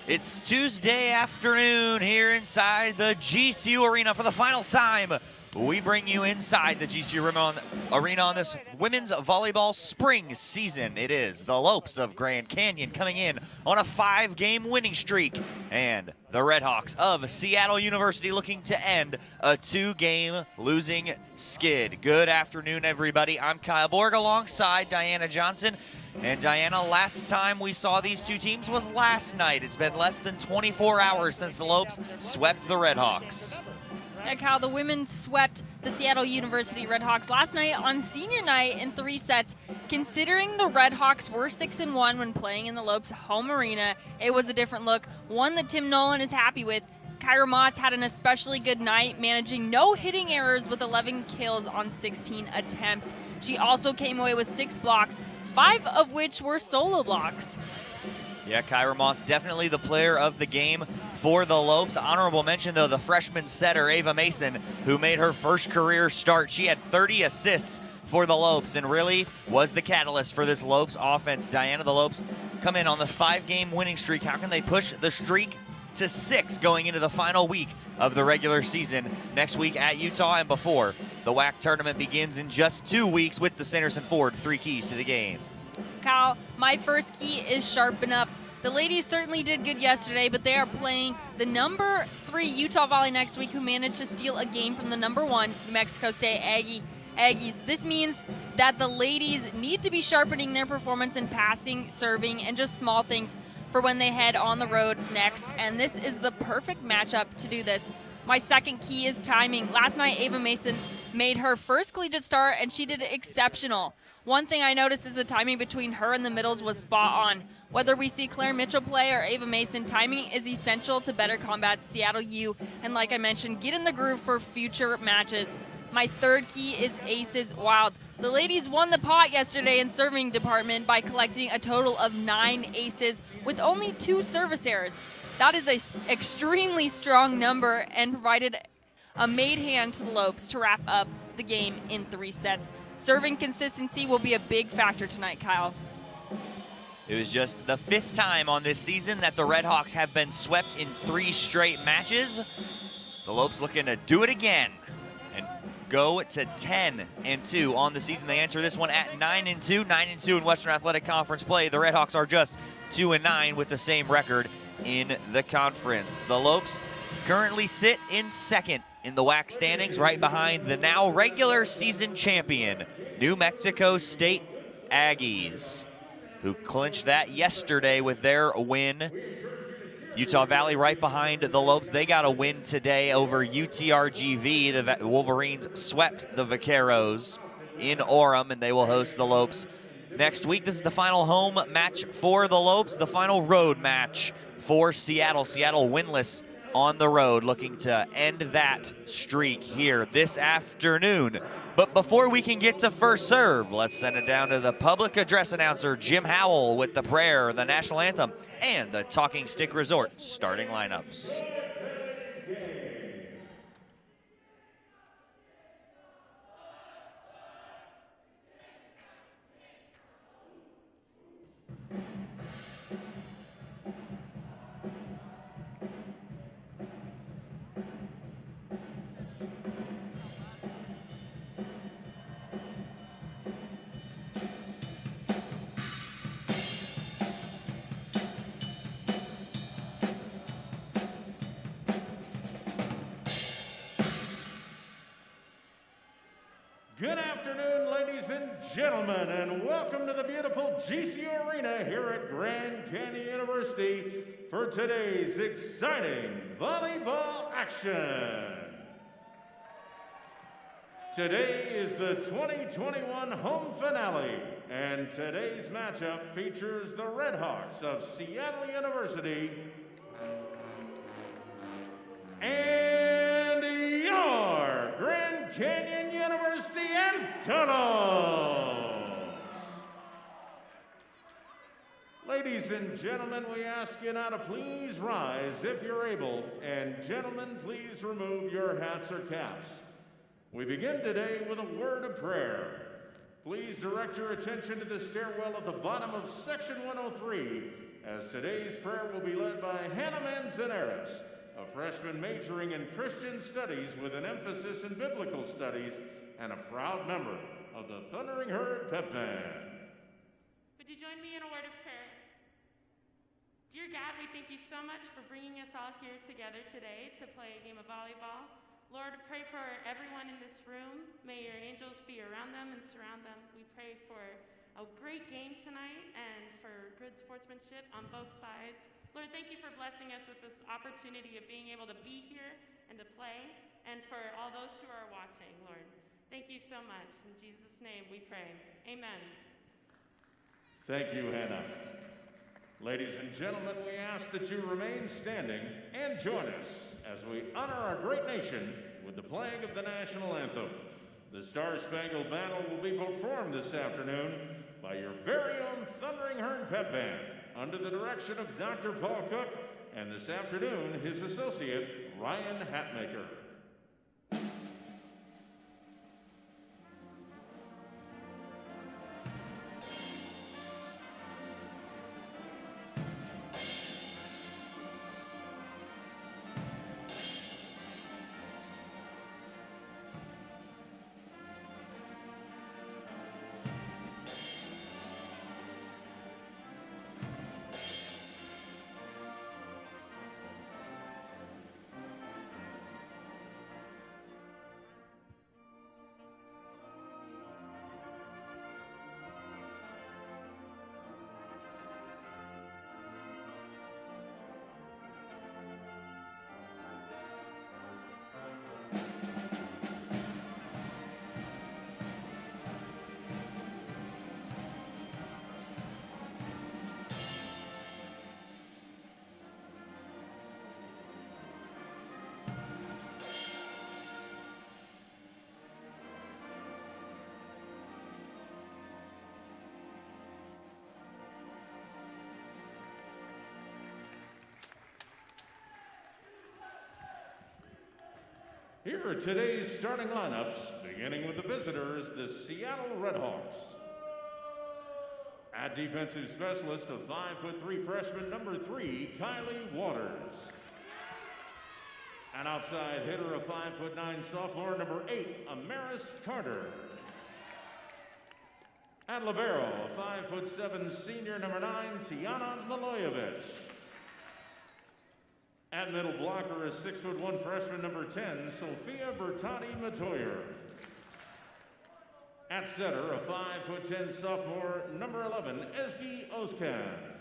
It's Tuesday afternoon here inside the GCU Arena for the final time. We bring you inside the GCU Arena on this women's volleyball spring season. It is the Lopes of Grand Canyon coming in on a 5-game winning streak, and the Redhawks of Seattle University looking to end a 2-game losing skid. Good afternoon, everybody. I'm Kyle Borg alongside Diana Johnson. And Diana, last time we saw these two teams was last night. It's been less than 24 hours since the Lopes swept the Redhawks. Yeah, Kyle, the women swept the Seattle University Redhawks last night on senior night in 3 sets. Considering the Redhawks were 6-1 when playing in the Lopes home arena, it was a different look, one that Tim Nolan is happy with. Kyra Moss had an especially good night, managing no hitting errors with 11 kills on 16 attempts. She also came away with 6 blocks, 5 of which were solo blocks. Yeah, Kyra Moss, definitely the player of the game for the Lopes. Honorable mention, though, the freshman setter, Ava Mason, who made her first career start. She had 30 assists for the Lopes and really was the catalyst for this Lopes offense. Diana, the Lopes come in on the 5-game winning streak. How can they push the streak to 6 going into the final week of the regular season next week at Utah and before the WAC tournament begins in just 2 weeks with the Sanderson Ford 3 keys to the game? Kyle, my first key is sharpen up. The ladies certainly did good yesterday, but they are playing the number 3 Utah Valley next week, who managed to steal a game from the number 1 New Mexico State Aggies. This means that the ladies need to be sharpening their performance in passing, serving, and just small things for when they head on the road next, and this is the perfect matchup to do this. My second key is timing. Last night, Ava Mason made her first collegiate start, and she did exceptional. One thing I noticed is the timing between her and the middles was spot on. Whether we see Claire Mitchell play or Ava Mason, timing is essential to better combat Seattle U, and like I mentioned, get in the groove for future matches. My third key is aces wild. The ladies won the pot yesterday in serving department by collecting a total of 9 aces with only 2 service errors. That is an extremely strong number and provided a made hand to the Lopes to wrap up the game in 3 sets. Serving consistency will be a big factor tonight, Kyle. It was just the 5th time on this season that the Redhawks have been swept in 3 straight matches. The Lopes looking to do it again and go to 10-2 on the season. They enter this one at 9-2. 9-2 in Western Athletic Conference play. The Redhawks are just 2-9 with the same record in the conference. The Lopes currently sit in 2nd in the WAC standings, right behind the now regular season champion, New Mexico State Aggies, who clinched that yesterday with their win. Utah Valley right behind the Lopes. They got a win today over UTRGV. The Wolverines swept the Vaqueros in Orem, and they will host the Lopes next week. This is the final home match for the Lopes, the final road match for Seattle. Seattle winless on the road, looking to end that streak here this afternoon. But before we can get to first serve, let's send it down to the public address announcer, Jim Howell, with the prayer, the national anthem, and the Talking Stick Resort starting lineups. Good afternoon, ladies and gentlemen, and welcome to the beautiful GCU Arena here at Grand Canyon University for today's exciting volleyball action. Today is the 2021 home finale, and today's matchup features the Redhawks of Seattle University and your Grand Canyon University Antelopes. Ladies and gentlemen, we ask you now to please rise if you're able, and gentlemen, please remove your hats or caps. We begin today with a word of prayer. Please direct your attention to the stairwell at the bottom of Section 103 as today's prayer will be led by Hannah Manzanares, a freshman majoring in Christian Studies with an emphasis in Biblical Studies and a proud member of the Thundering Herd Pep Band. Would you join me in a word of prayer? Dear God, we thank you so much for bringing us all here together today to play a game of volleyball. Lord, pray for everyone in this room. May your angels be around them and surround them. We pray for a great game tonight and for good sportsmanship on both sides. Lord, thank you for blessing us with this opportunity of being able to be here and to play, and for all those who are watching, Lord. Thank you so much. In Jesus' name we pray. Amen. Thank you, Hannah. Ladies and gentlemen, we ask that you remain standing and join us as we honor our great nation with the playing of the national anthem. The Star-Spangled Banner will be performed this afternoon by your very own Thundering Herd Pep Band under the direction of Dr. Paul Cook, and this afternoon, his associate, Ryan Hatmaker. Here are today's starting lineups, beginning with the visitors, the Seattle Redhawks. At defensive specialist, a 5'3" freshman, number 3, Kylie Waters. An outside hitter, a 5'9" sophomore, number 8, Amaris Carter. At libero, a 5'7" senior, number 9, Tiana Milojevic. At middle blocker, a 6'1" freshman, number 10, Sophia Bertani Matoyer. At setter, a 5'10" sophomore, number 11, Ezgi Ozkan.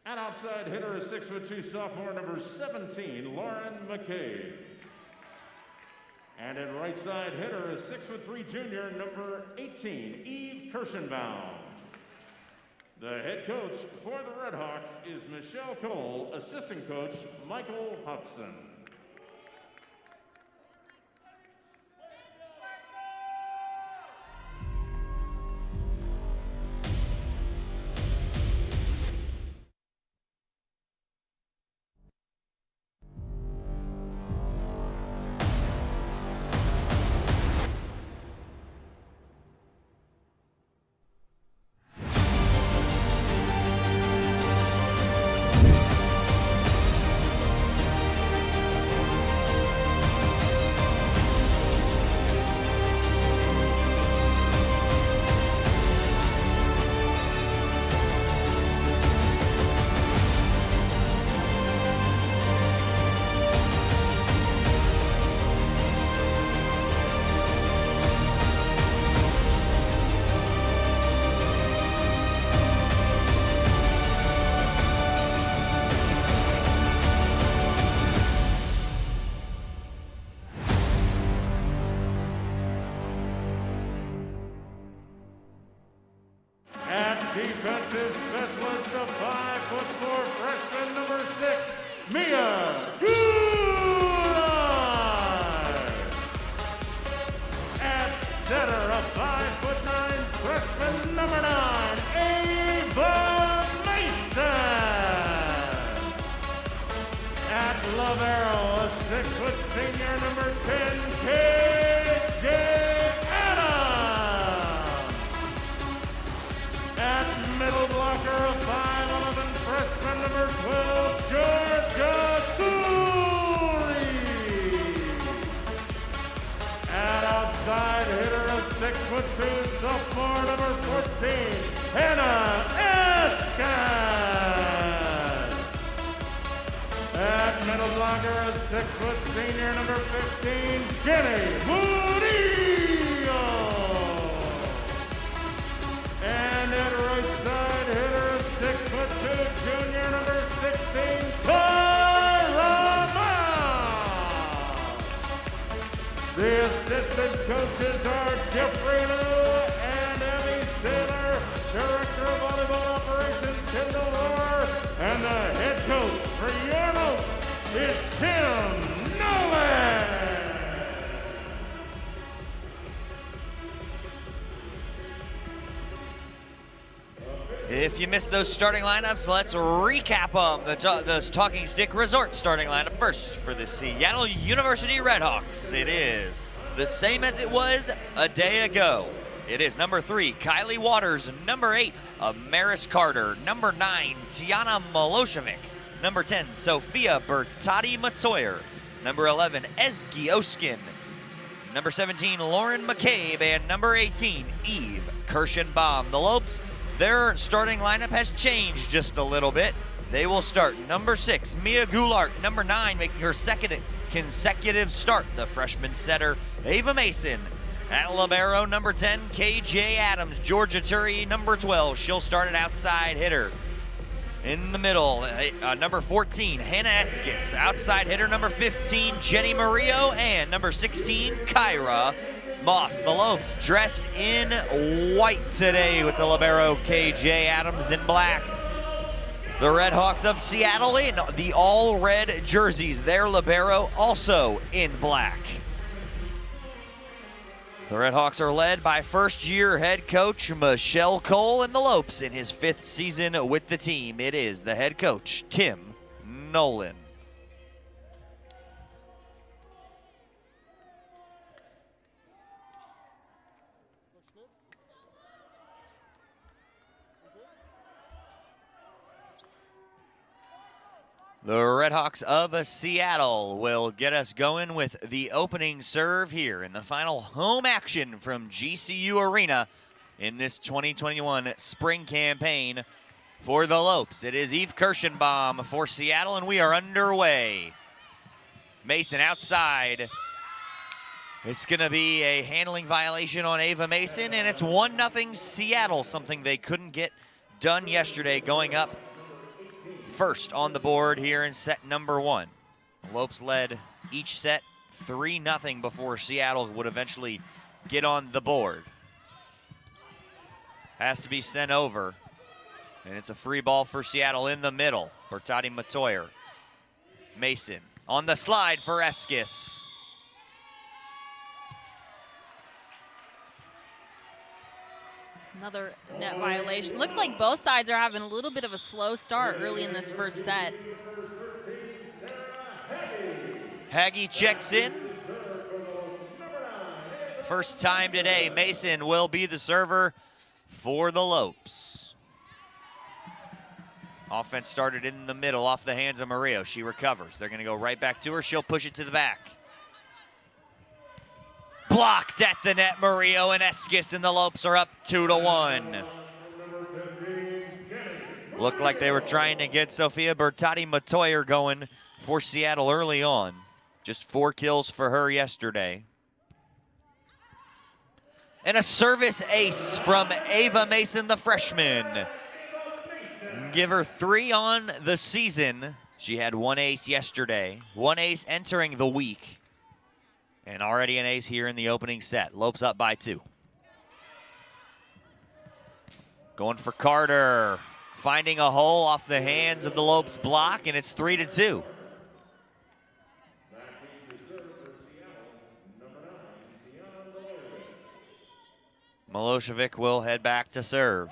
At outside hitter, a 6'2" sophomore, number 17, Lauren McCabe. And at right side hitter, a 6'3" junior, number 18, Eve Kirschenbaum. The head coach for the Redhawks is Michelle Cole, assistant coach Michael Hobson. Defensive specialist, a 5'4" freshman, number 6, Mia Gulai. At setter, a 5'9" freshman, number 9, Ava Mason. At libero, a 6' senior, number 10, KJ Adams. At counter, a 6-foot senior, number 15, Jenny Murillo. And at right side hitter, a 6'2" junior, number 16, Kylie Waters. The assistant coaches are Jeffrey Liu and Abby Saylor, director of volleyball operations, Kendall Rohr, and the head coach for your Lopes is Tim Nolan. If you missed those starting lineups, let's recap them. The Talking Stick Resort starting lineup first for the Seattle University Redhawks. It is the same as it was a day ago. It is number 3, Kylie Waters. Number 8, Amaris Carter. Number 9, Tiana Milosevic. Number 10, Sophia Bertati-Matoyer. Number 11, Ezgi Oskin. Number 17, Lauren McCabe. And number 18, Eve Kirschenbaum. The Lopes, their starting lineup has changed just a little bit. They will start number 6, Mia Goulart. Number 9, making her second consecutive start, the freshman setter, Ava Mason. At libero, number 10, KJ Adams. Georgia Turi, number 12. She'll start an outside hitter. In the middle, number 14, Hannah Eskis. Outside hitter, number 15, Jenny Murillo. And number 16, Kyra Moss. The Lopes dressed in white today with the libero KJ Adams in black. The Redhawks of Seattle in the all-red jerseys. Their libero also in black. The Redhawks are led by first-year head coach Michelle Cole, and the Lopes in his 5th season with the team. It is the head coach, Tim Nolan. The Redhawks of Seattle will get us going with the opening serve here in the final home action from GCU Arena in this 2021 spring campaign for the Lopes. It is Eve Kirschenbaum for Seattle, and we are underway. Mason outside. It's going to be a handling violation on Ava Mason, and it's 1-0 Seattle, something they couldn't get done yesterday, going up first on the board here in set number 1. Lopes led each set 3-0 before Seattle would eventually get on the board. Has to be sent over, and it's a free ball for Seattle in the middle. Bertati-Matoyer. Mason on the slide for Eskis. Another net violation. Looks like both sides are having a little bit of a slow start early in this first set. Haggy checks in. First time today, Mason will be the server for the Lopes. Offense started in the middle off the hands of Murillo. She recovers. They're going to go right back to her. She'll push it to the back. Blocked at the net, Murillo and Eskis, and the Lopes are up 2-1. Looked like they were trying to get Sophia Bertati-Matoyer going for Seattle early on. Just 4 kills for her yesterday. And a service ace from Ava Mason, the freshman. Give her 3 on the season. She had 1 ace yesterday, 1 ace entering the week. And already an ace here in the opening set. Lopes up by 2. Going for Carter. Finding a hole off the hands of the Lopes block, and it's 3-2. Milosevic will head back to serve.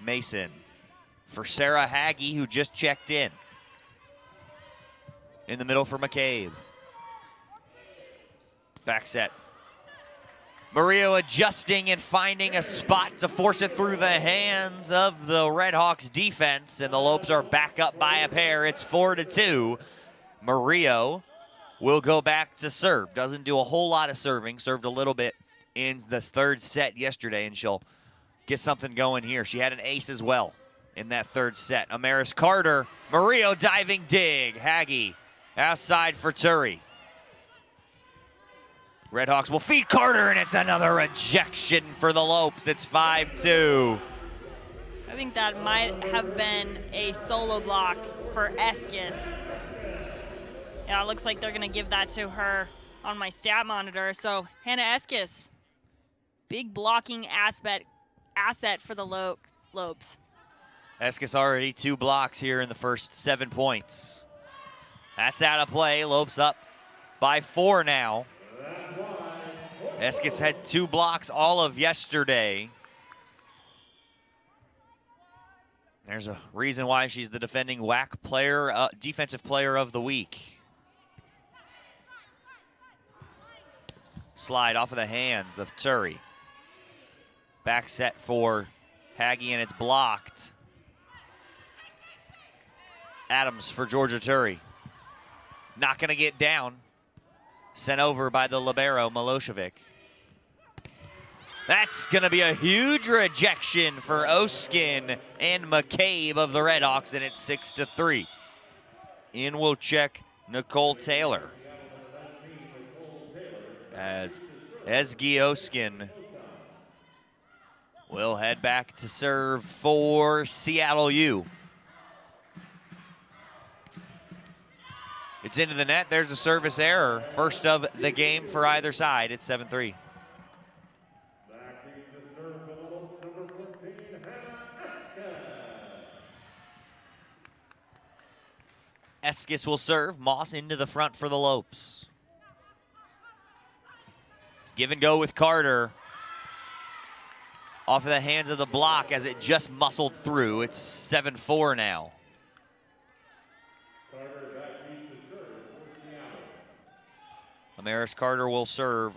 Mason for Sarah Haggy, who just checked in. In the middle for McCabe. Back set. Murillo adjusting and finding a spot to force it through the hands of the Redhawks defense, and the Lopes are back up by a pair. It's 4-2. Murillo will go back to serve. Doesn't do a whole lot of serving. Served a little bit in the 3rd set yesterday, and she'll get something going here. She had an ace as well in that third set. Amaris Carter, Murillo diving dig. Haggie outside for Turi. Redhawks will feed Carter, and it's another rejection for the Lopes. It's 5-2. I think that might have been a solo block for Eskis. Yeah, it looks like they're gonna give that to her on my stat monitor. So Hannah Eskis, big blocking asset for the Lopes. Eskis already 2 blocks here in the first 7 points. That's out of play. Lopes up by 4 now. Eskis had 2 blocks all of yesterday. There's a reason why she's the defending WAC player, defensive player of the week. Slide off of the hands of Turi. Back set for Haggie, and it's blocked. Adams for Georgia Turi. Not going to get down. Sent over by the libero, Milosevic. That's going to be a huge rejection for Oskin and McCabe of the Redhawks, and it's 6-3. In will check Nicole Taylor. As Ezgi Oskin will head back to serve for Seattle U. It's into the net. There's a service error. First of the game for either side. It's 7-3. Eskis will serve. Moss into the front for the Lopes. Give and go with Carter. Off of the hands of the block as it just muscled through. It's 7-4 now. Amaris Carter will serve.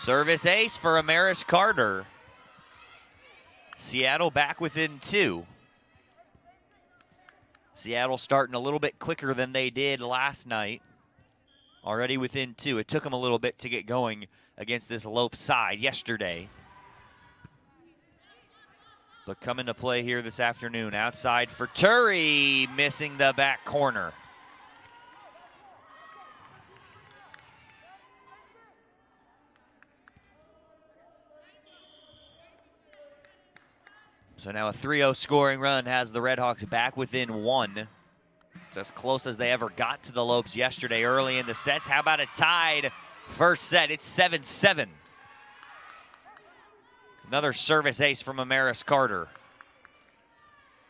Service ace for Amaris Carter. Seattle back within 2. Seattle starting a little bit quicker than they did last night. Already within 2. It took them a little bit to get going against this Lopes side yesterday. But come into play here this afternoon. Outside for Turi, missing the back corner. So now a 3-0 scoring run has the Redhawks back within 1. It's as close as they ever got to the Lopes yesterday early in the sets. How about a tied first set? It's 7-7. Another service ace from Amaris Carter.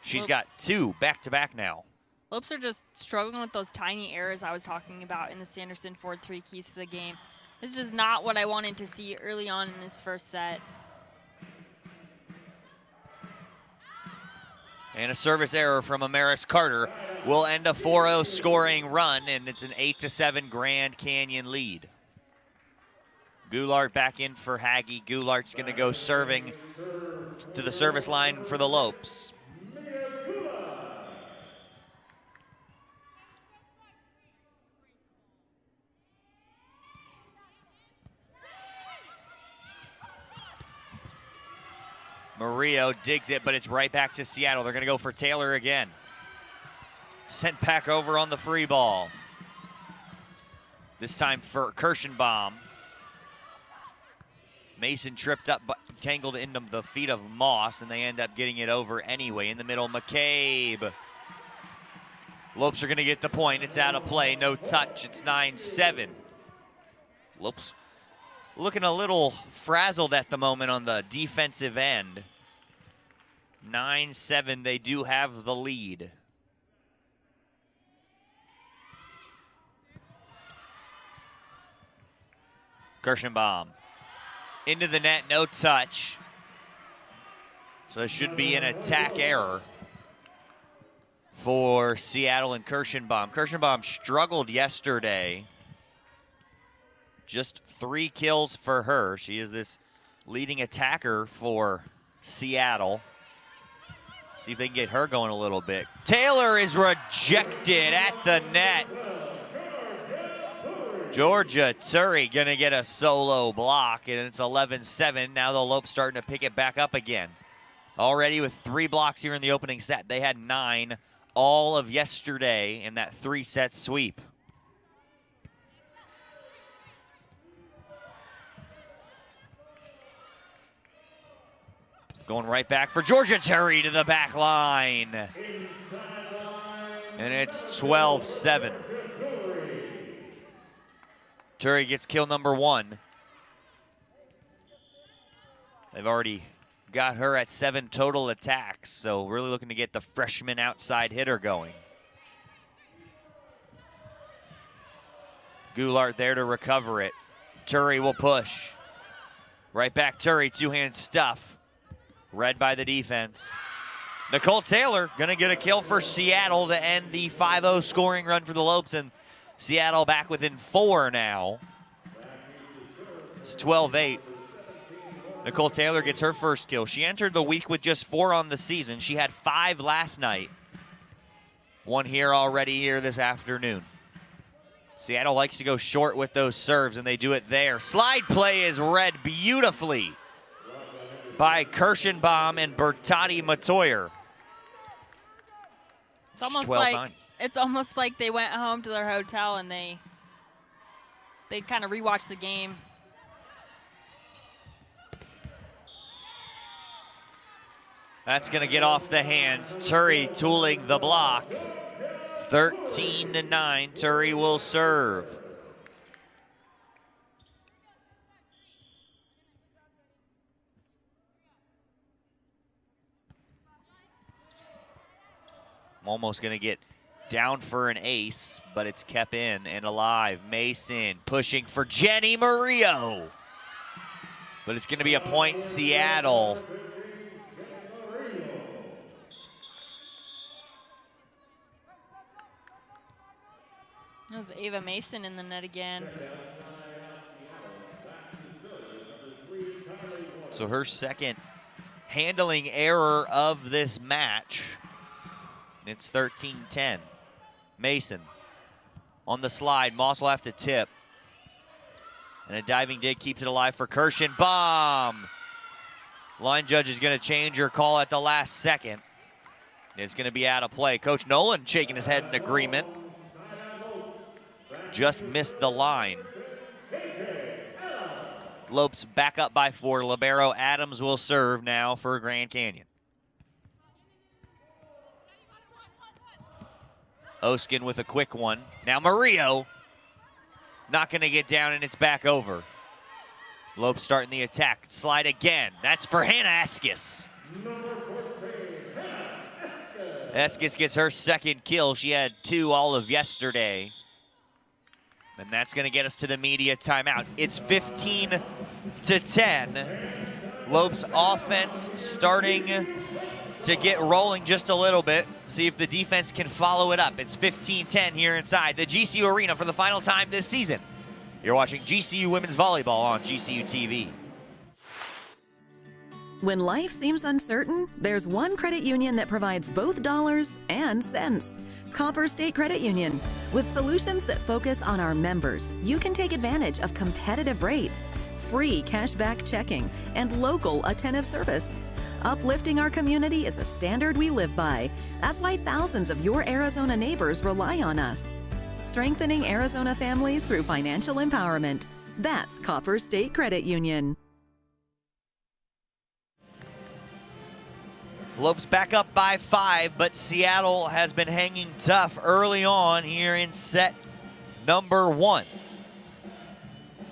She's got 2 back-to-back now. Lopes are just struggling with those tiny errors I was talking about in the Sanderson Ford 3 keys to the game. This is just not what I wanted to see early on in this first set. And a service error from Amaris Carter will end a 4-0 scoring run, and it's an 8-7 Grand Canyon lead. Goulart back in for Haggie. Goulart's going to go serving to the service line for the Lopes. Murillo digs it, but it's right back to Seattle. They're going to go for Taylor again. Sent back over on the free ball. This time for Kirschenbaum. Mason tripped up, but tangled into the feet of Moss, and they end up getting it over anyway. In the middle, McCabe. Lopes are going to get the point. It's out of play. No touch. It's 9-7. Lopes looking a little frazzled at the moment on the defensive end. 9-7. They do have the lead. Kirschenbaum. Into the net, no touch. So it should be an attack error for Seattle and Kirschenbaum. Kirschenbaum struggled yesterday. Just 3 kills for her. She is this leading attacker for Seattle. See if they can get her going a little bit. Taylor is rejected at the net. Georgia Turry gonna get a solo block, and it's 11-7. Now the Lopes starting to pick it back up again. Already with 3 blocks here in the opening set. They had 9 all of yesterday in that 3-set sweep. Going right back for Georgia Turry to the back line. And it's 12-7. Turry gets kill number 1. They've already got her at 7 total attacks, so really looking to get the freshman outside hitter going. Goulart there to recover it. Turry will push. Right back Turry, two-hand stuff. Read by the defense. Nicole Taylor gonna get a kill for Seattle to end the 5-0 scoring run for the Lopes, and Seattle back within 4 now. It's 12-8. Nicole Taylor gets her first kill. She entered the week with just 4 on the season. She had 5 last night. 1 here already here this afternoon. Seattle likes to go short with those serves, and they do it there. Slide play is read beautifully by Kirschenbaum and Bertati Matoyer. It's almost like they went home to their hotel and they kind of rewatched the game. That's going to get off the hands. Turry tooling the block. 13-9. Turry will serve. Almost going to get down for an ace, but it's kept in and alive. Mason pushing for Jenny Murillo. But it's going to be a point, Seattle. That was Ava Mason in the net again. So her second handling error of this match. It's 13-10. Mason on the slide. Moss will have to tip. And a diving dig keeps it alive for Kirschenbaum. Line judge is going to change her call at the last second. It's going to be out of play. Coach Nolan shaking his head in agreement. Just missed the line. Lopes back up by 4. Libero Adams will serve now for Grand Canyon. Oskin with a quick one. Now Murillo not going to get down, and it's back over. Lopes starting the attack. Slide again. That's for Hannah Eskis. Eskis gets her second kill. She had 2 all of yesterday. And that's going to get us to the media timeout. It's 15-10. Lopes offense starting to get rolling just a little bit. See if the defense can follow it up. It's 15-10 here inside the GCU Arena for the final time this season. You're watching GCU Women's Volleyball on GCU TV. When life seems uncertain, there's one credit union that provides both dollars and cents. Copper State Credit Union. With solutions that focus on our members, you can take advantage of competitive rates, free cashback checking, and local attentive service. Uplifting our community is a standard we live by. That's why thousands of your Arizona neighbors rely on us. Strengthening Arizona families through financial empowerment. That's Copper State Credit Union. Lopes back up by 5, but Seattle has been hanging tough early on here in set number 1.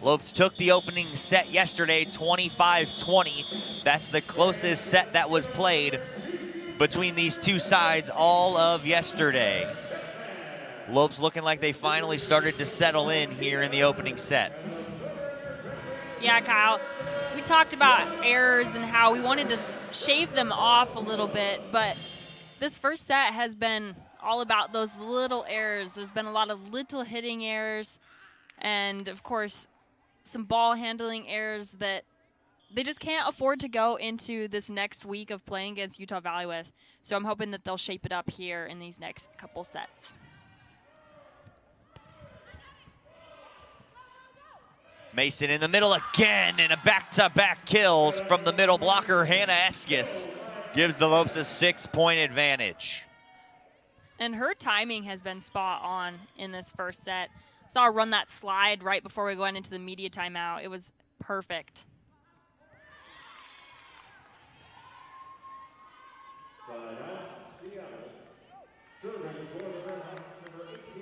Lopes took the opening set yesterday, 25-20. That's the closest set that was played between these two sides all of yesterday. Lopes looking like they finally started to settle in here in the opening set. Yeah, Kyle, we talked about errors and how we wanted to shave them off a little bit, but this first set has been all about those little errors. There's been a lot of little hitting errors and, of course, some ball handling errors that they just can't afford to go into this next week of playing against Utah Valley with. So I'm hoping that they'll shape it up here in these next couple sets. Mason in the middle again, and a back-to-back kills from the middle blocker. Hannah Eskis gives the Lopes a 6-point advantage. And her timing has been spot on in this first set. Saw her run that slide right before we went into the media timeout. It was perfect.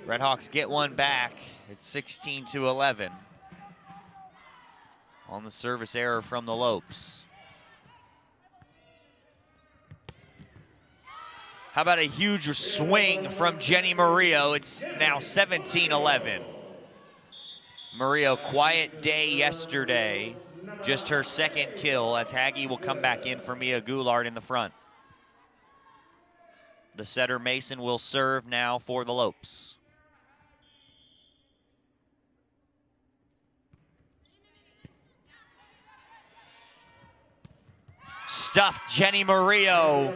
Redhawks get one back. It's 16-11 on the service error from the Lopes. How about a huge swing from Jenny Murillo? It's now 17-11. Murillo, quiet day yesterday. Just her second kill as Haggie will come back in for Mia Goulart in the front. The setter Mason will serve now for the Lopes. Stuffed Jenny Murillo.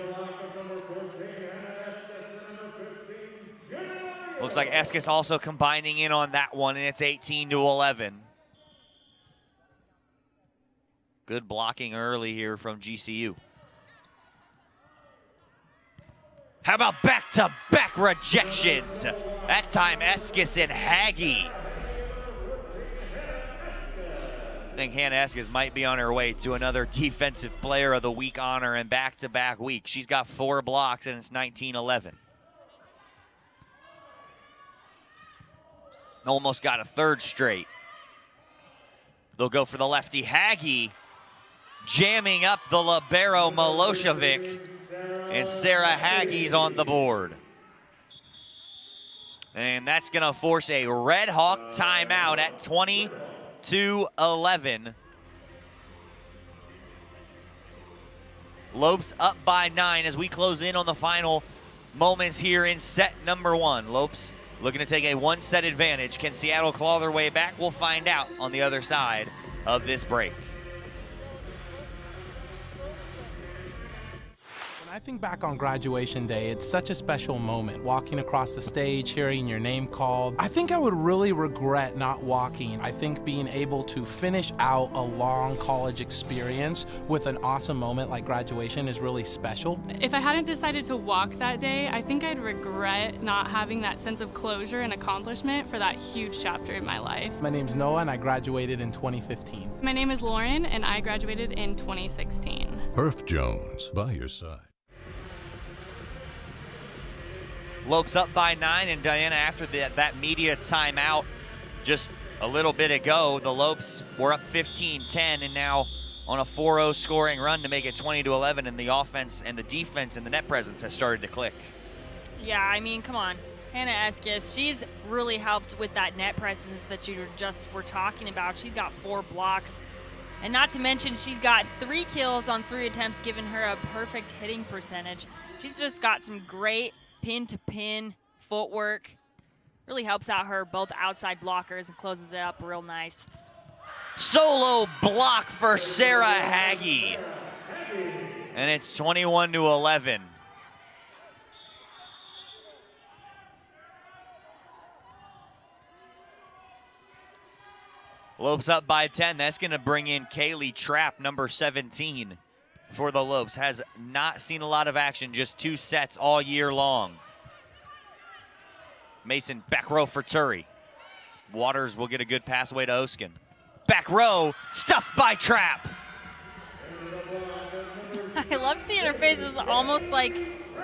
Looks like Eskis also combining in on that one, and it's 18-11. Good blocking early here from GCU. How about back-to-back rejections? That time Eskis and Haggie. I think Hannah Eskis might be on her way to another Defensive Player of the Week honor in back-to-back weeks. She's got 4 blocks, and it's 19-11. Almost got a third straight. They'll go for the lefty. Haggie jamming up the libero Milosevic, and Sarah Haggie's on the board. And that's going to force a Red Hawk timeout at 20-11. Lopes up by 9 as we close in on the final moments here in set number 1. Lopes looking to take a 1-set advantage. Can Seattle claw their way back? We'll find out on the other side of this break. When I think back on graduation day, it's such a special moment. Walking across the stage, hearing your name called. I think I would really regret not walking. I think being able to finish out a long college experience with an awesome moment like graduation is really special. If I hadn't decided to walk that day, I think I'd regret not having that sense of closure and accomplishment for that huge chapter in my life. My name's Noah and I graduated in 2015. My name is Lauren and I graduated in 2016. Herff Jones, by your side. Lopes up by 9, and Diana, after that media timeout just a little bit ago, the Lopes were up 15-10 and now on a 4-0 scoring run to make it 20-11, and the offense and the defense and the net presence has started to click. Yeah, I mean, come on. Hannah Eskis, she's really helped with that net presence that you just were talking about. She's got 4 blocks. And not to mention, she's got 3 kills on 3 attempts, giving her a perfect hitting percentage. She's just got some great pin-to-pin footwork. Really helps out her both outside blockers and closes it up real nice. Solo block for Sarah Haggie. And it's 21-11. Lopes up by 10. That's going to bring in Kaylee Trapp, number 17. For the Lopes. Has not seen a lot of action, just 2 sets all year long. Mason back row for Turi. Waters will get a good pass away to Oskin. Back row, stuffed by Trapp. I love seeing her face. It was almost like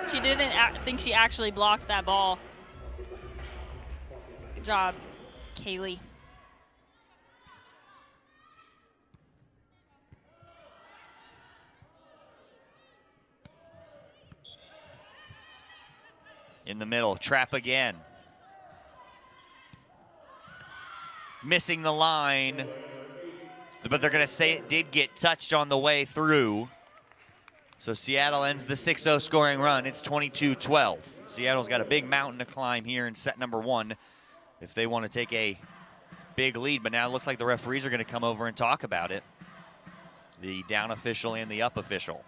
she didn't think she actually blocked that ball. Good job, Kaylee. In the middle, Trapp again. Missing the line, but they're gonna say it did get touched on the way through. So Seattle ends the 6-0 scoring run. It's 22-12. Seattle's got a big mountain to climb here in set number 1 if they want to take a big lead, but now it looks like the referees are gonna come over and talk about it. the down official and the up official.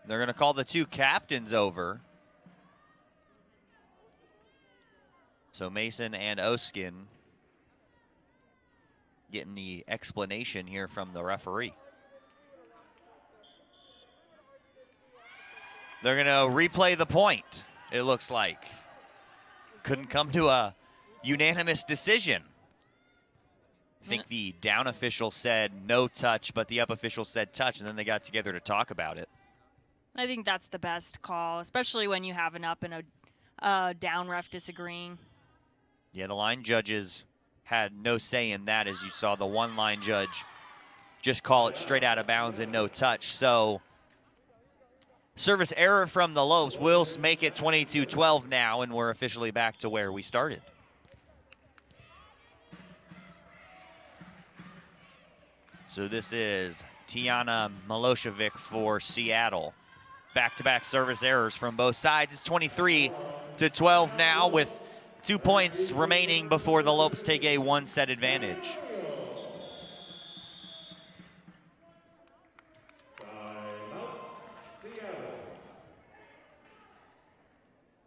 They're going to call the two captains over. So Mason and Oskin getting the explanation here from the referee. They're going to replay the point, it looks like. Couldn't come to a unanimous decision. I think the down official said no touch, but the up official said touch, and then they got together to talk about it. I think that's the best call, especially when you have an up and a down ref disagreeing. Yeah, the line judges had no say in that, as you saw the one line judge just call it straight out of bounds and no touch. So service error from the Lopes will make it 22-12 now, and we're officially back to where we started. So this is Tiana Milosevic for Seattle. Back-to-back service errors from both sides. It's 23-12 now with 2 points remaining before the Lopes take a one-set advantage.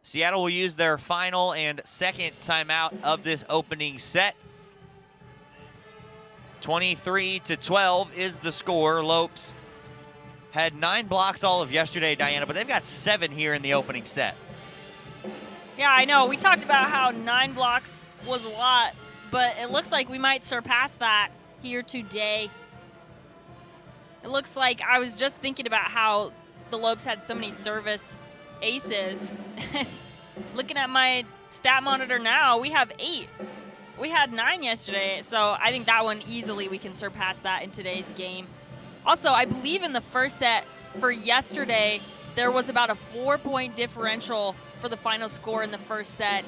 Seattle will use their final and second timeout of this opening set. 23-12 is the score. Lopes had 9 blocks all of yesterday, Diana, but they've got 7 here in the opening set. Yeah, I know. We talked about how 9 blocks was a lot, but it looks like we might surpass that here today. It looks like I was just thinking about how the Lopes had so many service aces. Looking at my stat monitor now, we have 8. We had 9 yesterday, so I think that one easily we can surpass that in today's game. Also, I believe in the first set for yesterday, there was about a 4-point differential for the final score in the first set.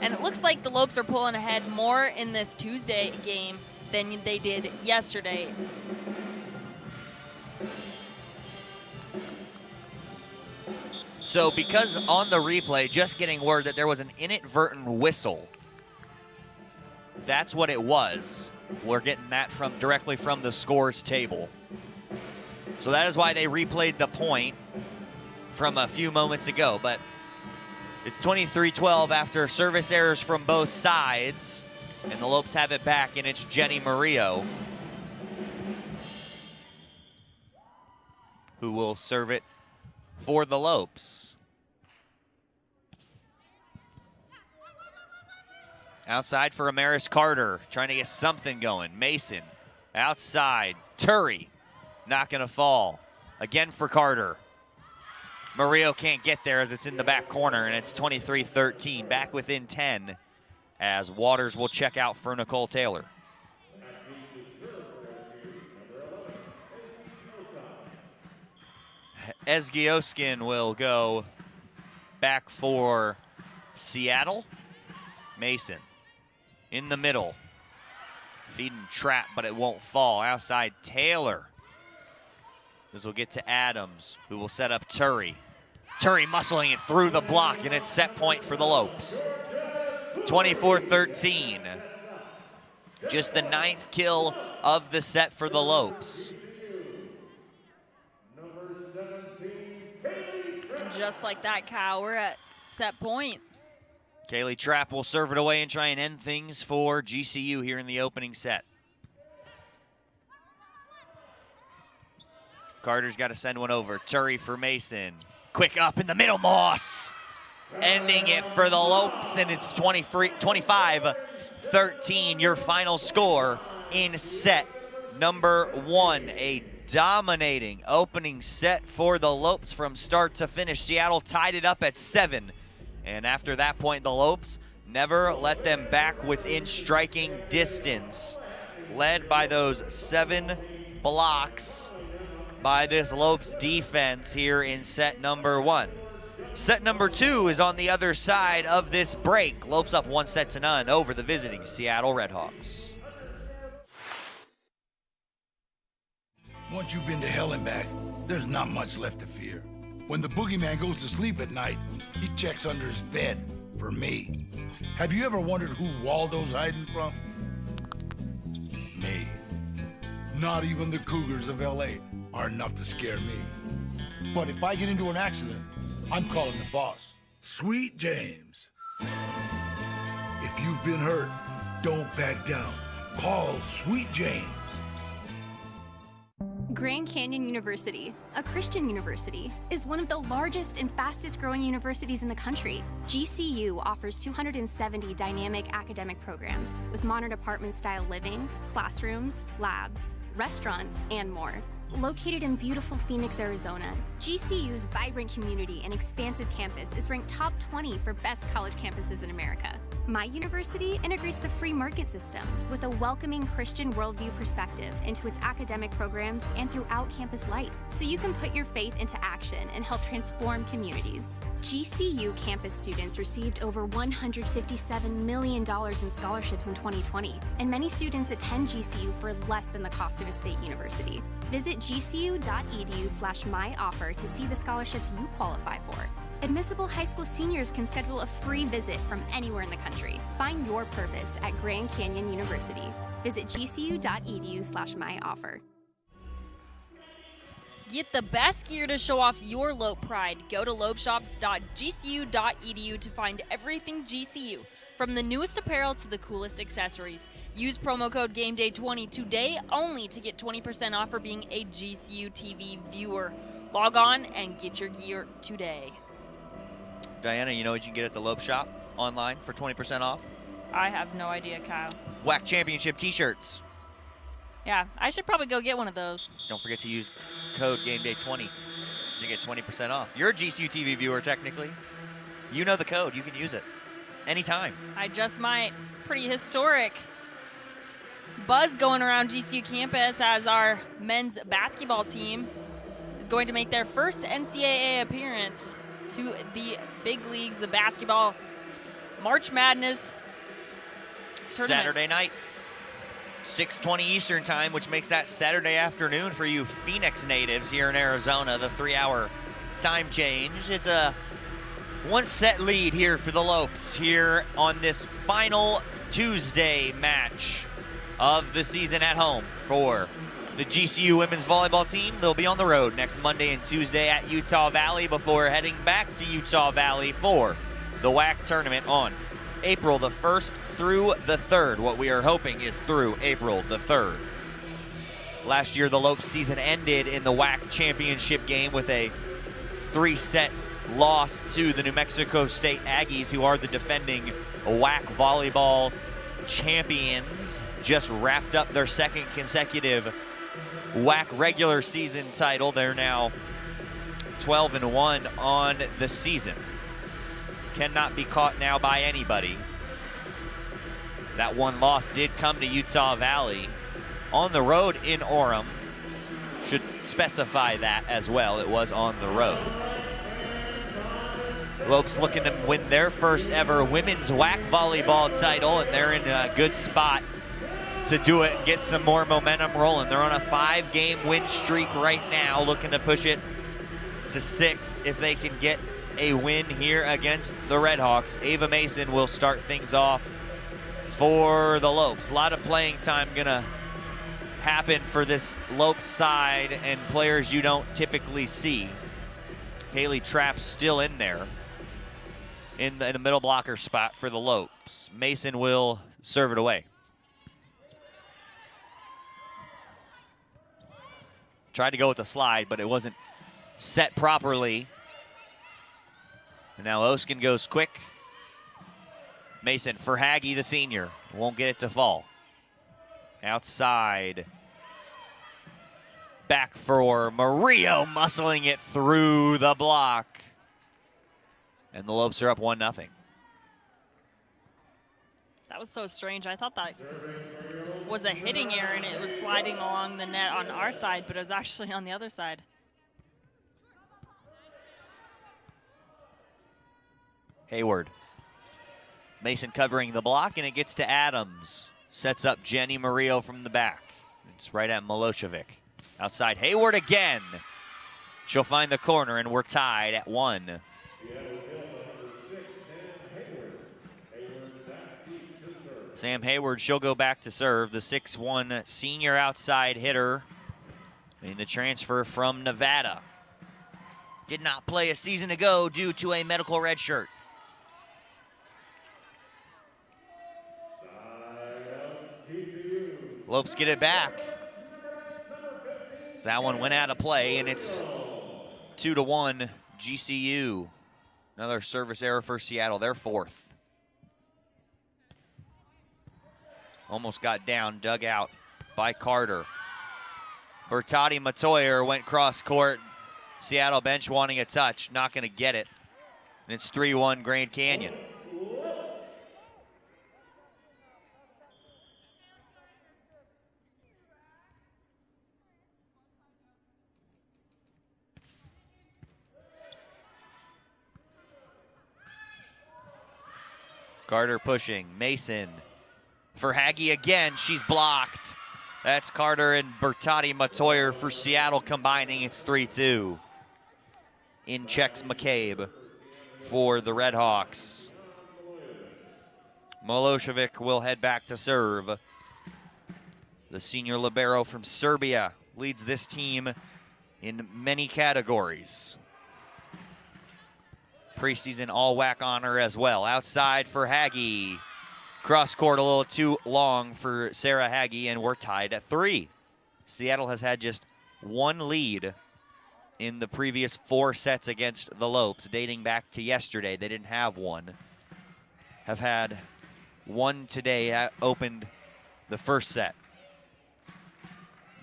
And it looks like the Lopes are pulling ahead more in this Tuesday game than they did yesterday. So because on the replay, just getting word that there was an inadvertent whistle. That's what it was. We're getting that directly from the scores table. So that is why they replayed the point from a few moments ago. But it's 23-12 after service errors from both sides. And the Lopes have it back, and it's Jenny Murillo who will serve it for the Lopes. Outside for Amaris Carter, trying to get something going. Mason, outside. Turry, not gonna fall. Again for Carter. Murillo can't get there as it's in the back corner, and it's 23-13, back within 10, as Waters will check out for Nicole Taylor. Esgioskin will go back for Seattle. Mason in the middle. Feeding trap, but it won't fall. Outside, Taylor. This will get to Adams, who will set up Turry. Turry muscling it through the block, and it's set point for the Lopes. 24-13. Just the 9th kill of the set for the Lopes. And just like that, Kyle, we're at set point. Kaylee Trapp will serve it away and try and end things for GCU here in the opening set. Carter's got to send one over. Turry for Mason. Quick up in the middle, Moss. Ending it for the Lopes, and it's 25-13, your final score in set number 1. A dominating opening set for the Lopes from start to finish. Seattle tied it up at 7. And after that point, the Lopes never let them back within striking distance. Led by those 7 blocks by this Lopes defense here in set number 1. Set number 2 is on the other side of this break. Lopes up 1-0 over the visiting Seattle Redhawks. Once you've been to hell and back, there's not much left to fear. When the boogeyman goes to sleep at night, he checks under his bed for me. Have you ever wondered who Waldo's hiding from? Me. Not even the Cougars of LA are enough to scare me. But if I get into an accident, I'm calling the boss. Sweet James. If you've been hurt, don't back down. Call Sweet James. Grand Canyon University, a Christian university, is one of the largest and fastest growing universities in the country. GCU offers 270 dynamic academic programs with modern apartment-style living, classrooms, labs, restaurants, and more. Located in beautiful Phoenix, Arizona, GCU's vibrant community and expansive campus is ranked top 20 for best college campuses in America. My university integrates the free market system with a welcoming Christian worldview perspective into its academic programs and throughout campus life, so you can put your faith into action and help transform communities. GCU campus students received over $157 million in scholarships in 2020, and many students attend GCU for less than the cost of a state university. Visit gcu.edu/myoffer to see the scholarships you qualify for. Admissible high school seniors can schedule a free visit from anywhere in the country. Find your purpose at Grand Canyon University. Visit gcu.edu/myoffer. Get the best gear to show off your Lope pride. Go to lopeshops.gcu.edu to find everything GCU, from the newest apparel to the coolest accessories. Use promo code GameDay20 today only to get 20% off for being a GCU TV viewer. Log on and get your gear today. Diana, you know what you can get at the Lope Shop online for 20% off? I have no idea, Kyle. WAC Championship t-shirts. Yeah, I should probably go get one of those. Don't forget to use code GameDay20 to get 20% off. You're a GCU TV viewer, technically. You know the code. You can use it anytime. I just might. Pretty historic buzz going around GCU campus as our men's basketball team is going to make their first NCAA appearance to the big leagues, the basketball March Madness tournament. Saturday night, 6:20 Eastern time, which makes that Saturday afternoon for you Phoenix natives here in Arizona, the 3-hour time change. It's a one-set lead here for the Lopes here on this final Tuesday match of the season at home for the GCU women's volleyball team. They'll be on the road next Monday and Tuesday at Utah Valley before heading back to Utah Valley for the WAC tournament on April the 1st through the 3rd. What we are hoping is through April the 3rd. Last year, the Lopes season ended in the WAC championship game with a 3-set loss to the New Mexico State Aggies, who are the defending WAC volleyball champions. Just wrapped up their second consecutive WAC regular season title. They're now 12-1 on the season. Cannot be caught now by anybody. That one loss did come to Utah Valley on the road in Orem. Should specify that as well. It was on the road. Lopes looking to win their first ever women's WAC volleyball title, and they're in a good spot to do it and get some more momentum rolling. They're on a 5-game win streak right now, looking to push it to 6 if they can get a win here against the Redhawks. Ava Mason will start things off for the Lopes. A lot of playing time gonna happen for this Lopes side and players you don't typically see. Haley Trapp still in there in the middle blocker spot for the Lopes. Mason will serve it away. Tried to go with the slide, but it wasn't set properly. And now Oskin goes quick. Mason for Haggy, the senior. Won't get it to fall. Outside. Back for Murillo, muscling it through the block. And the Lopes are up 1-0. That was so strange. I thought that was a hitting error and it was sliding along the net on our side, but it was actually on the other side. Hayward. Mason covering the block, and it gets to Adams. Sets up Jenny Murillo from the back. It's right at Milosevic. Outside Hayward again. She'll find the corner, and we're tied at 1. Sam Hayward, she'll go back to serve. The 6'1" senior outside hitter in the transfer from Nevada. Did not play a season ago due to a medical red shirt. Lopes get it back. That one went out of play, and it's 2-1 GCU. Another service error for Seattle, their 4th. Almost got down, dug out by Carter. Bertotti Matoyer went cross court. Seattle bench wanting a touch, not going to get it. And it's 3-1 Grand Canyon. Carter pushing, Mason for Haggie again, she's blocked. That's Carter and Bertotti Matoyer for Seattle combining, it's 3-2. In checks McCabe for the Redhawks. Milosevic will head back to serve. The senior libero from Serbia leads this team in many categories. Preseason all-WAC honor as well. Outside for Haggie. Cross court a little too long for Sarah Haggie, and we're tied at 3. Seattle has had just one lead in the previous 4 sets against the Lopes, dating back to yesterday. They didn't have one. Have had one today, opened the first set.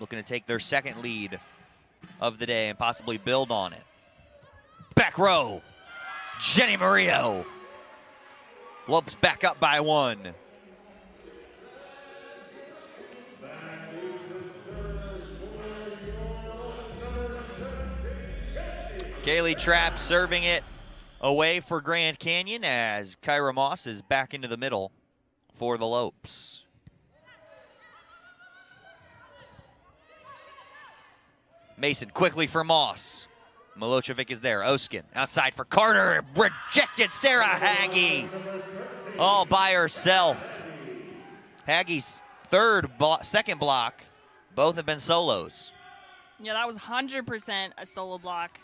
Looking to take their second lead of the day and possibly build on it. Back row. Jenny Murillo. Lopes back up by 1. Kaylee Trapp serving it away for Grand Canyon as Kyra Moss is back into the middle for the Lopes. Mason quickly for Moss. Milosevic is there. Oskin outside for Carter. Rejected Sarah Haggie. All by herself. Haggie's second block. Both have been solos. Yeah, that was 100% a solo block.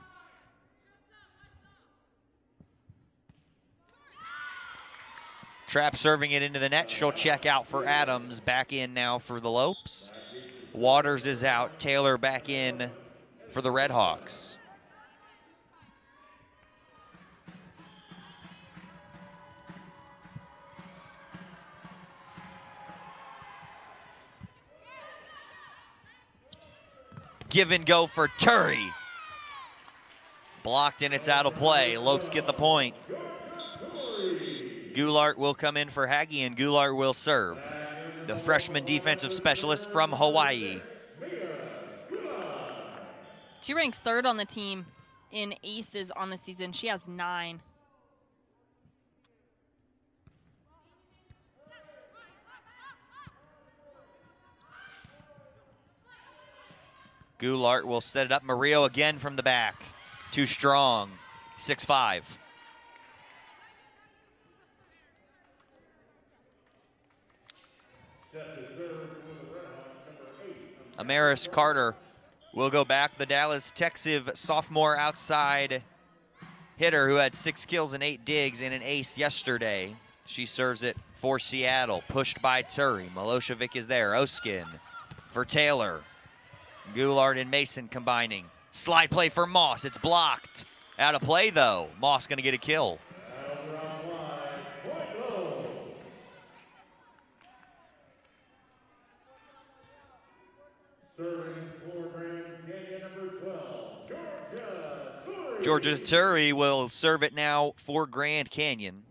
Trapp serving it into the net. She'll check out for Adams. Back in now for the Lopes. Waters is out. Taylor back in for the Redhawks. Give and go for Turry. Blocked and it's out of play. Lopes get the point. Goulart will come in for Haggie, and Goulart will serve. The freshman defensive specialist from Hawaii. She ranks 3rd on the team in aces on the season. She has 9. Goulart will set it up. Murillo again from the back. Too strong. 6-5. Amaris Carter will go back. The Dallas Texiv sophomore outside hitter who had 6 kills and 8 digs and an ace yesterday. She serves it for Seattle. Pushed by Turry. Milosevic is there. Oskin for Taylor. Goulart and Mason combining. Slide play for Moss. It's blocked. Out of play, though. Moss going to get a kill. Georgia Turry will serve it now for Grand Canyon.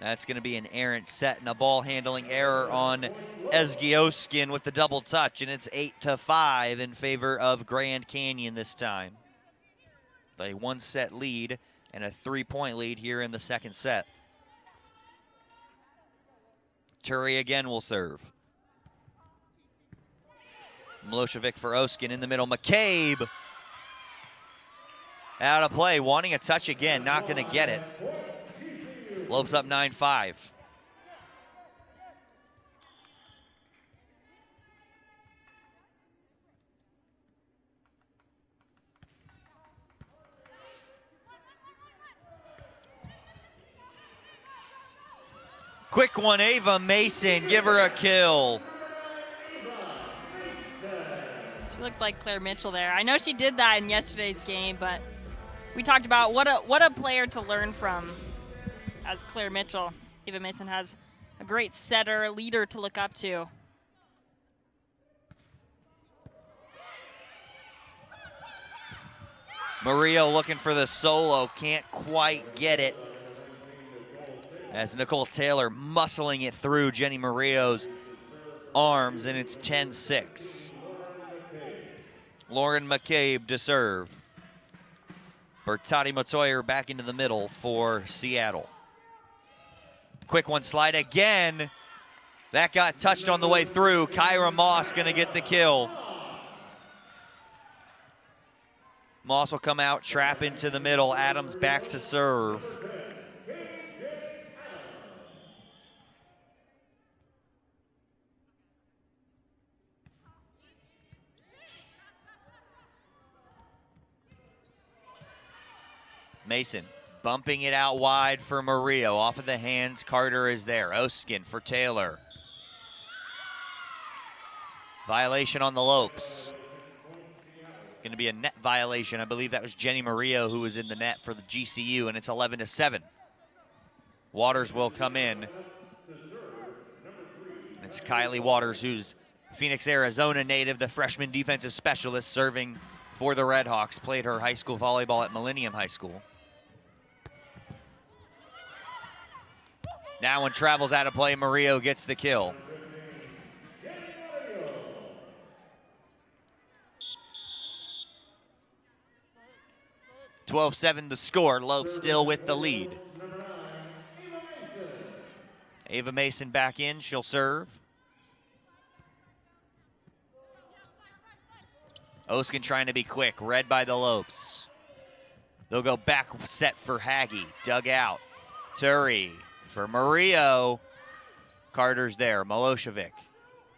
That's going to be an errant set and a ball handling error on Ezgioskin with the double touch, and it's 8-5 in favor of Grand Canyon this time. A one-set lead and a 3-point lead here in the second set. Turi again will serve. Milosevic for Oskin in the middle. McCabe out of play, wanting a touch again, not going to get it. Lopes up 9-5. Quick one, Ava Mason, give her a kill. She looked like Claire Mitchell there. I know she did that in yesterday's game, but we talked about what a player to learn from as Claire Mitchell. Ava Mason has a great setter, leader to look up to. Murillo looking for the solo, can't quite get it. As Nicole Taylor muscling it through Jenny Murillo's arms, and it's 10-6. Lauren McCabe to serve. Bertati Matoyer back into the middle for Seattle. Quick one slide again. That got touched on the way through. Kyra Moss gonna get the kill. Moss will come out, trap into the middle. Adams back to serve. Mason bumping it out wide for Murillo. Off of the hands, Carter is there. Oskin for Taylor. Violation on the Lopes. Going to be a net violation. I believe that was Jenny Murillo who was in the net for the GCU, and it's 11-7. Waters will come in. It's Kylie Waters, who's Phoenix, Arizona native, the freshman defensive specialist serving for the Redhawks. Played her high school volleyball at Millennium High School. That one travels out of play. Murillo gets the kill. (12-7) the score. Lopes still with the lead. Ava Mason back in. She'll serve. Oskin trying to be quick. Read by the Lopes. They'll go back set for Haggy. Dug out. Turi for Murillo. Carter's there. Milosevic.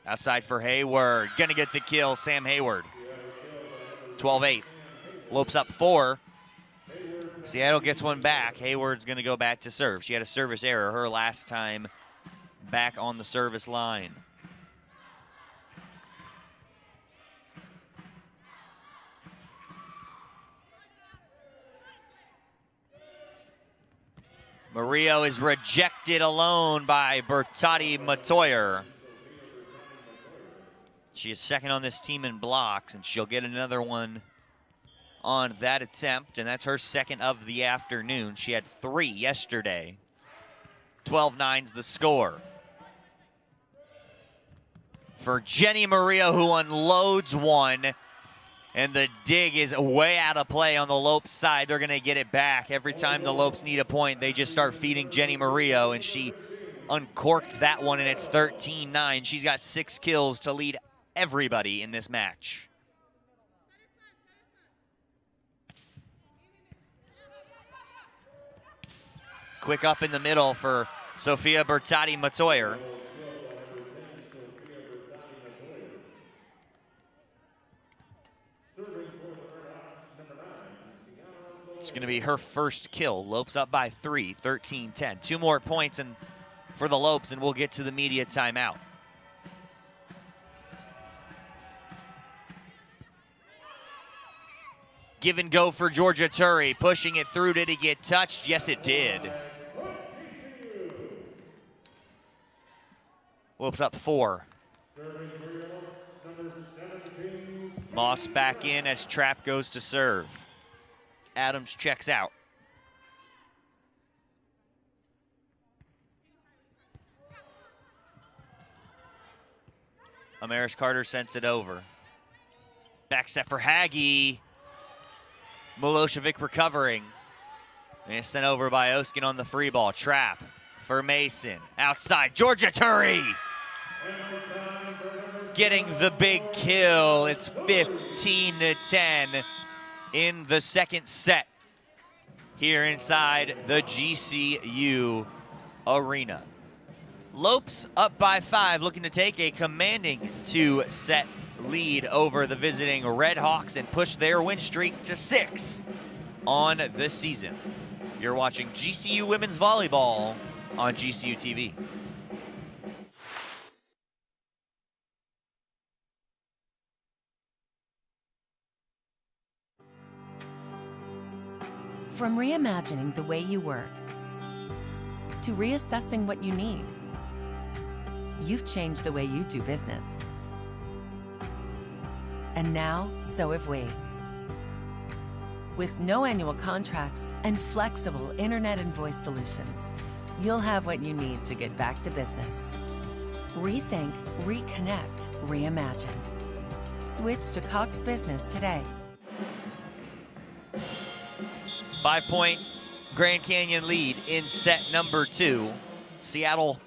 Outside for Hayward. Gonna get the kill. Sam Hayward. 12-8. Lopes up 4. Seattle gets one back. Hayward's gonna go back to serve. She had a service error her last time back on the service line. Murillo is rejected alone by Bertati Matoyer. She is second on this team in blocks, and she'll get another one on that attempt, and that's her second of the afternoon. She had 3 yesterday. 12-9's the score. For Jenny Murillo, who unloads one, and the dig is way out of play on the Lopes side. They're gonna get it back. Every time the Lopes need a point, they just start feeding Jenny Murillo, and she uncorked that one, and it's 13-9. She's got 6 kills to lead everybody in this match. Quick up in the middle for Sofia Bertati Matoyer. It's going to be her first kill. Lopes up by 3, 13-10. 2 more points for the Lopes, and we'll get to the media timeout. Give and go for Georgia Turi. Pushing it through. Did it get touched? Yes, it did. Lopes up 4. Moss back in as Trapp goes to serve. Adams checks out. Amaris Carter sends it over. Back set for Hagi. Milosevic recovering. And it's sent over by Oskin on the free ball. Trap for Mason. Outside, Georgia Turi getting the big kill. It's 15-10 in the second set here inside the GCU arena. Lopes up by 5, looking to take a commanding 2-set lead over the visiting Redhawks and push their win streak to 6 on the season. You're watching GCU Women's Volleyball on GCU TV. From reimagining the way you work to reassessing what you need, you've changed the way you do business. And now, so have we. With no annual contracts and flexible internet and voice solutions, you'll have what you need to get back to business. Rethink, reconnect, reimagine. Switch to Cox Business today. 5-point Grand Canyon lead in set number 2. Seattle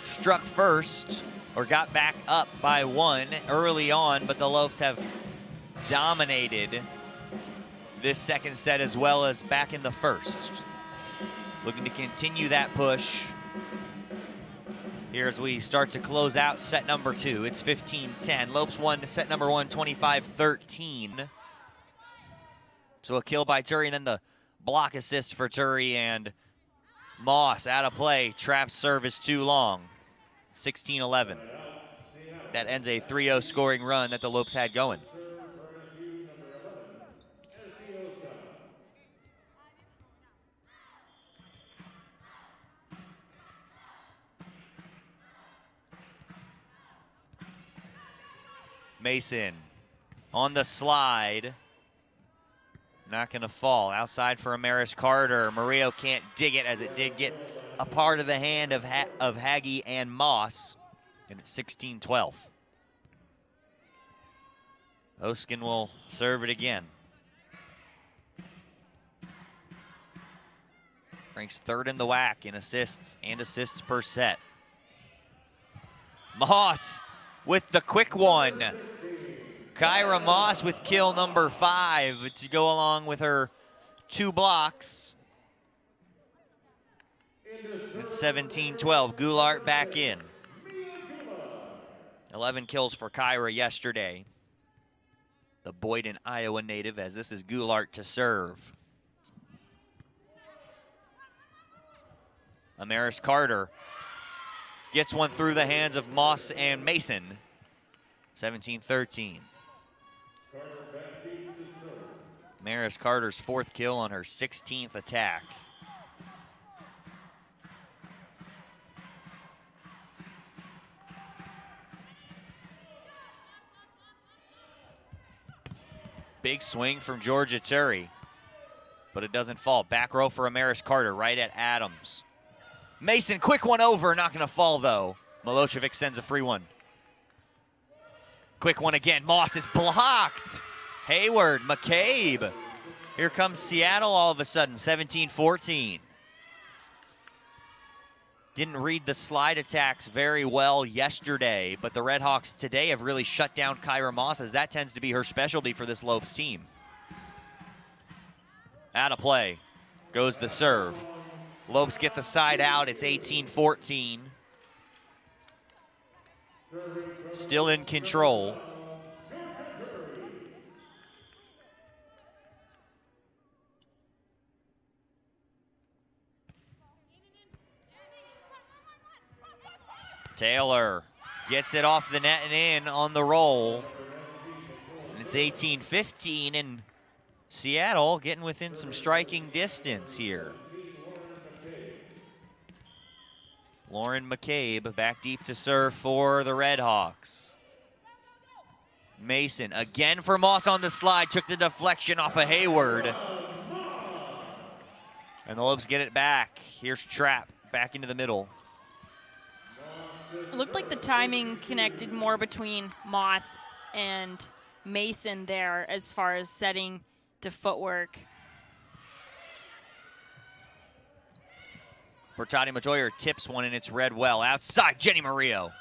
struck first, or got back up by 1 early on, but the Lopes have dominated this second set as well as back in the first. Looking to continue that push here as we start to close out set number 2. It's 15-10. Lopes won set number 1, 25-13. So a kill by Turi, and then the block assist for Turi, and Moss out of play. Trap serve is too long. 16-11. That ends a 3-0 scoring run that the Lopes had going. Mason on the slide. Not going to fall. Outside for Amaris Carter. Murillo can't dig it, as it did get a part of the hand of Hagi and Moss. And it's 16-12. Oskin will serve it again. Ranks 3rd in the WAC in assists and assists per set. Moss with the quick one. Kyra Moss with kill number 5 to go along with her 2 blocks. It's 17-12. Goulart back in. 11 kills for Kyra yesterday. The Boyden, Iowa native, as this is Goulart to serve. Amaris Carter gets one through the hands of Moss and Mason. 17-13. Amaris Carter's 4th kill on her 16th attack. Big swing from Georgia Turi, but it doesn't fall. Back row for Amaris Carter, right at Adams. Mason, quick one over, not gonna fall though. Milosevic sends a free one. Quick one again, Moss is blocked. Hayward, McCabe. Here comes Seattle all of a sudden, 17-14. Didn't read the slide attacks very well yesterday, but the Redhawks today have really shut down Kyra Moss, as that tends to be her specialty for this Lopes team. Out of play goes the serve. Lopes get the side out, it's 18-14. Still in control. Taylor gets it off the net and in on the roll. And it's 18-15, and Seattle getting within some striking distance here. Lauren McCabe back deep to serve for the Redhawks. Mason again for Moss on the slide, took the deflection off of Hayward. And the Lopes get it back. Here's Trapp back into the middle. It looked like the timing connected more between Moss and Mason there as far as setting to footwork. Bertati Majoyer tips one and it's read well. Outside, Jenny Murillo.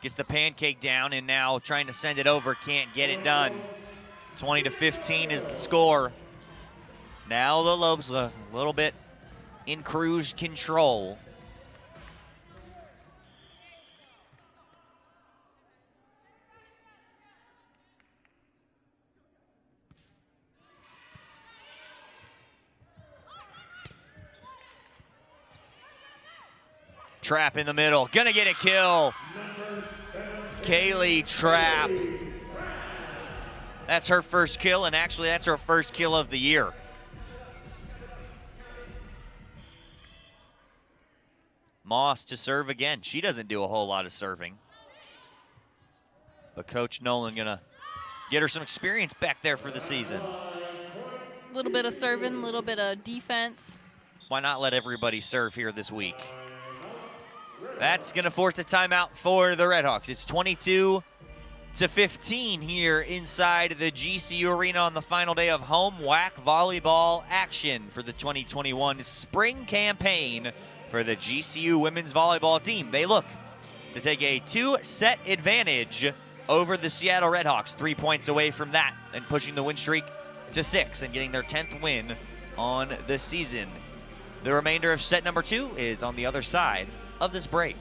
Gets the pancake down and now trying to send it over, can't get it done. 20-15 is the score. Now the Lobes a little bit in cruise control. Trapp in the middle, gonna get a kill. Kaylee Trapp. That's her first kill, and actually that's her first kill of the year. Moss to serve again. She doesn't do a whole lot of serving. But Coach Nolan gonna get her some experience back there for the season. A little bit of serving, a little bit of defense. Why not let everybody serve here this week? That's gonna force a timeout for the Redhawks. It's 22-15 here inside the GCU Arena on the final day of home WAC volleyball action for the 2021 spring campaign for the GCU women's volleyball team. They look to take a 2-set advantage over the Seattle Redhawks, 3 points away from that and pushing the win streak to 6 and getting their 10th win on the season. The remainder of set number 2 is on the other side of this break.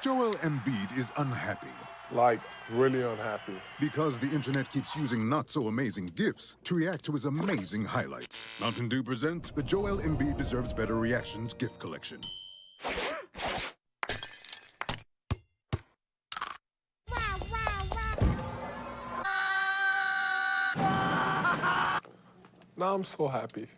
Joel Embiid is unhappy. Like, really unhappy. Because the internet keeps using not-so-amazing GIFs to react to his amazing highlights. Mountain Dew presents the Joel Embiid Deserves Better Reactions GIF Collection. Now I'm so happy.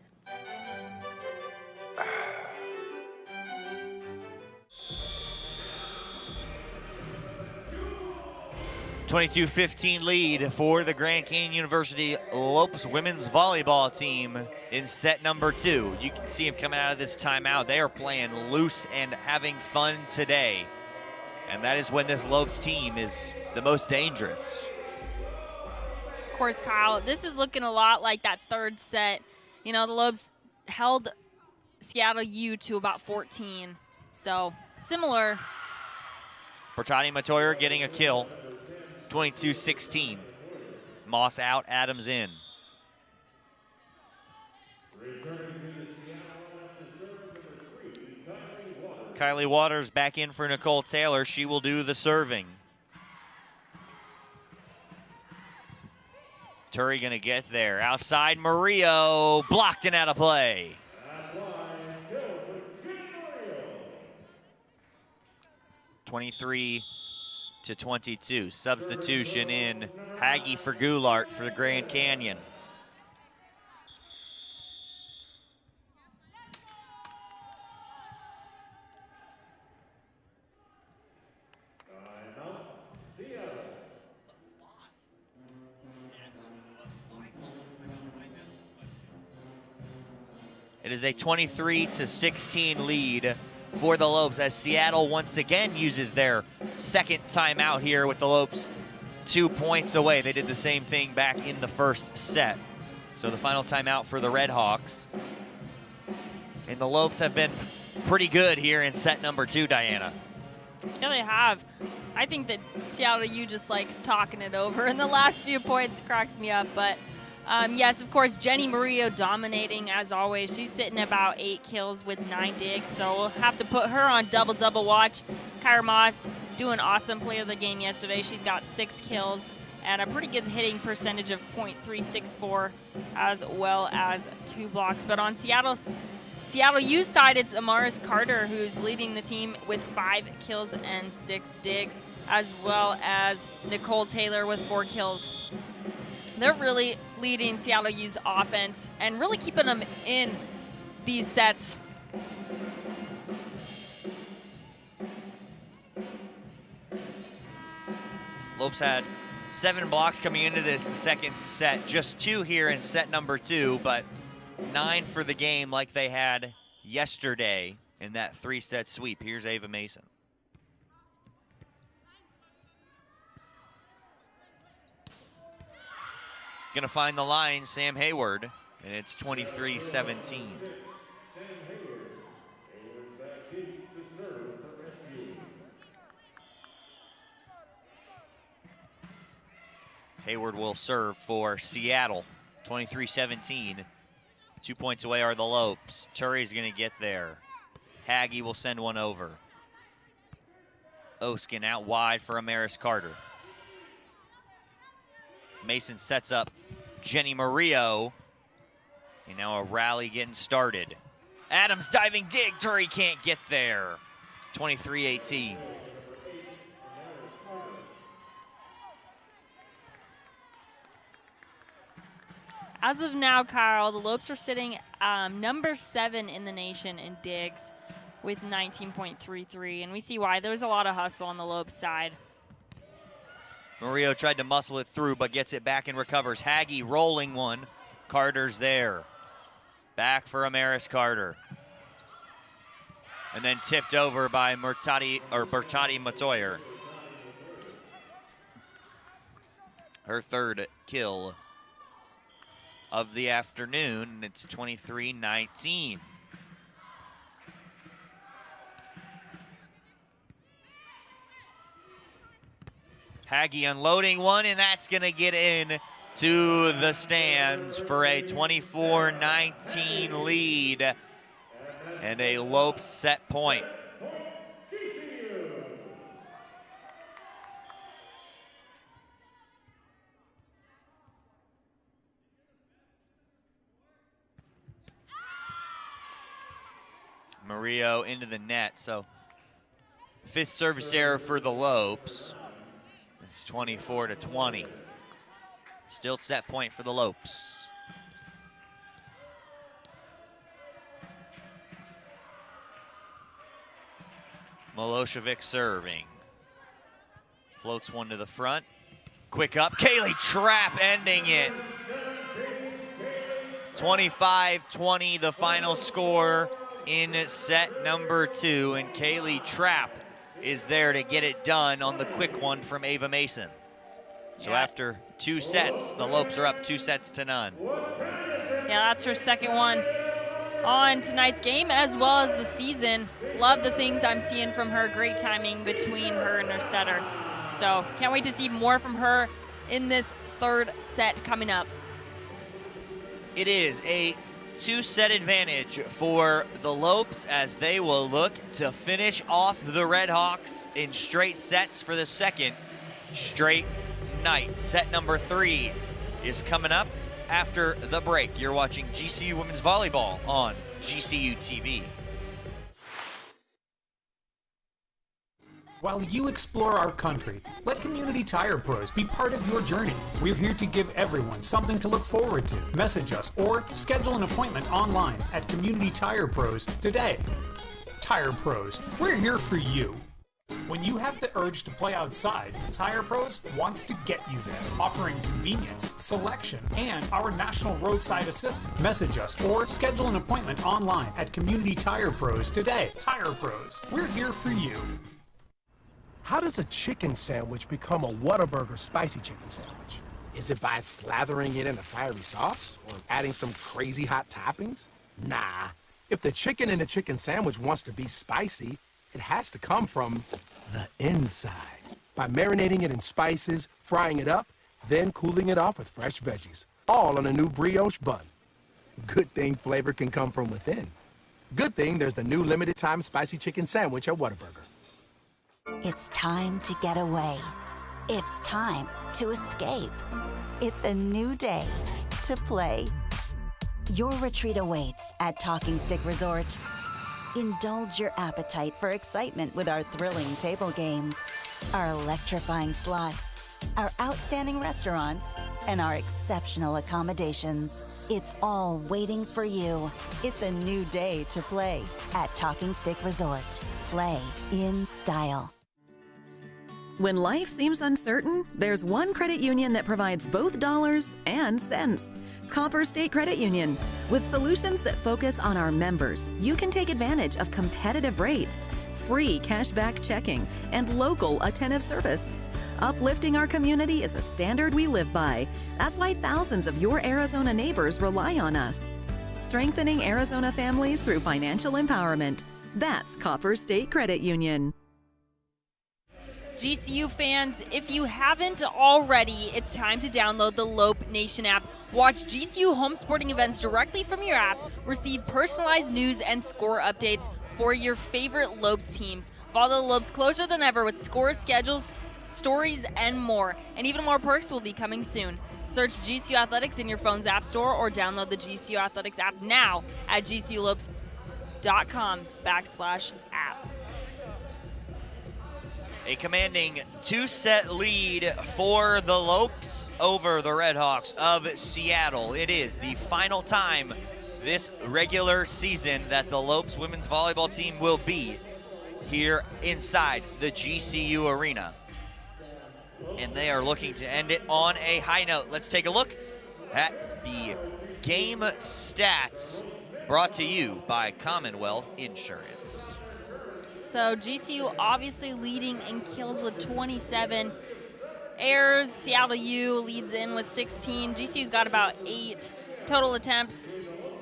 22-15 lead for the Grand Canyon University Lopes women's volleyball team in set number 2. You can see them coming out of this timeout. They are playing loose and having fun today. And that is when this Lopes team is the most dangerous. Of course, Kyle, this is looking a lot like that third set. You know, the Lobes held Seattle U to about 14. So, similar. Bertati Matoyer getting a kill. 22-16. Moss out, Adams in. Kylie Waters back in for Nicole Taylor. She will do the serving. Turry gonna get there. Outside Murillo, blocked and out of play. 23-22. Substitution in Haggy for Goulart for the Grand Canyon. It is a 23-16 lead for the Lopes as Seattle once again uses their second timeout here with the Lopes 2 points away. They did the same thing back in the first set. So the final timeout for the Redhawks. And the Lopes have been pretty good here in set number 2, Diana. Yeah, they have. I think that Seattle U just likes talking it over, and the last few points cracks me up. But yes, of course, Jenny Murillo dominating as always. She's sitting about 8 kills with 9 digs, so we'll have to put her on double watch. Kyra Moss doing awesome player of the game yesterday. She's got 6 kills and a pretty good hitting percentage of .364 as well as 2 blocks. But on Seattle U's side, it's Amaris Carter who's leading the team with 5 kills and 6 digs, as well as Nicole Taylor with 4 kills. They're really leading Seattle U's offense and really keeping them in these sets. Lopes had 7 blocks coming into this second set, just 2 here in set number 2, but 9 for the game like they had yesterday in that 3-set sweep. Here's Ava Mason. Gonna find the line, Sam Hayward, and it's 23-17. Hayward will serve for Seattle, 23-17. 2 points away are the Lopes. Turry's gonna get there. Haggy will send one over. Oskin out wide for Amaris Carter. Mason sets up Jenny Murillo. And now a rally getting started. Adams diving dig, Turry can't get there. 23-18. As of now, Kyle, the Lopes are sitting number 7 in the nation in digs with 19.33, and we see why. There's a lot of hustle on the Lopes side. Murillo tried to muscle it through, but gets it back and recovers. Haggy rolling one. Carter's there. Back for Amaris Carter. And then tipped over by Bertati Matoyer. Her third kill of the afternoon. It's 23-19. Haggy unloading one, and that's gonna get in to the stands for a 24-19 lead and a Lopes set point. Murillo into the net, so 5th service error for the Lopes. It's 24-20. Still set point for the Lopes. Milosevic serving. Floats one to the front. Quick up, Kaylee Trapp ending it. 25-20, the final score in set number 2, and Kaylee Trapp is there to get it done on the quick one from Ava Mason. So after 2 sets, the Lopes are up 2-0. Yeah, that's her second one on tonight's game as well as the season. Love the things I'm seeing from her. Great timing between her and her setter. So can't wait to see more from her in this 3rd set coming up. It is a 2-set advantage for the Lopes as they will look to finish off the Redhawks in straight sets for the 2nd straight night. Set number 3 is coming up after the break. You're watching GCU Women's Volleyball on GCU TV. While you explore our country, let Community Tire Pros be part of your journey. We're here to give everyone something to look forward to. Message us or schedule an appointment online at Community Tire Pros today. Tire Pros, we're here for you. When you have the urge to play outside, Tire Pros wants to get you there, offering convenience, selection, and our national roadside assistance. Message us or schedule an appointment online at Community Tire Pros today. Tire Pros, we're here for you. How does a chicken sandwich become a Whataburger spicy chicken sandwich? Is it by slathering it in a fiery sauce or adding some crazy hot toppings? Nah. If the chicken in a chicken sandwich wants to be spicy, it has to come from the inside. By marinating it in spices, frying it up, then cooling it off with fresh veggies, all on a new brioche bun. Good thing flavor can come from within. Good thing there's the new limited time spicy chicken sandwich at Whataburger. It's time to get away. It's time to escape. It's a new day to play. Your retreat awaits at Talking Stick Resort. Indulge your appetite for excitement with our thrilling table games, our electrifying slots, our outstanding restaurants, and our exceptional accommodations. It's all waiting for you. It's a new day to play at Talking Stick Resort. Play in style. When life seems uncertain, there's one credit union that provides both dollars and cents. Copper State Credit Union. With solutions that focus on our members, you can take advantage of competitive rates, free cashback checking, and local attentive service. Uplifting our community is a standard we live by. That's why thousands of your Arizona neighbors rely on us. Strengthening Arizona families through financial empowerment. That's Copper State Credit Union. GCU fans, if you haven't already, it's time to download the Lope Nation app. Watch GCU home sporting events directly from your app, receive personalized news and score updates for your favorite Lopes teams. Follow the Lopes closer than ever with scores, schedules, stories, and more. And even more perks will be coming soon. Search GCU Athletics in your phone's app store or download the GCU Athletics app now at gculopes.com/app. A commanding 2-set lead for the Lopes over the Redhawks of Seattle. It is the final time this regular season that the Lopes women's volleyball team will be here inside the GCU Arena. And they are looking to end it on a high note. Let's take a look at the game stats brought to you by Commonwealth Insurance. So GCU obviously leading in kills with 27. Errors, Seattle U leads in with 16. GCU's got about 8 total attempts.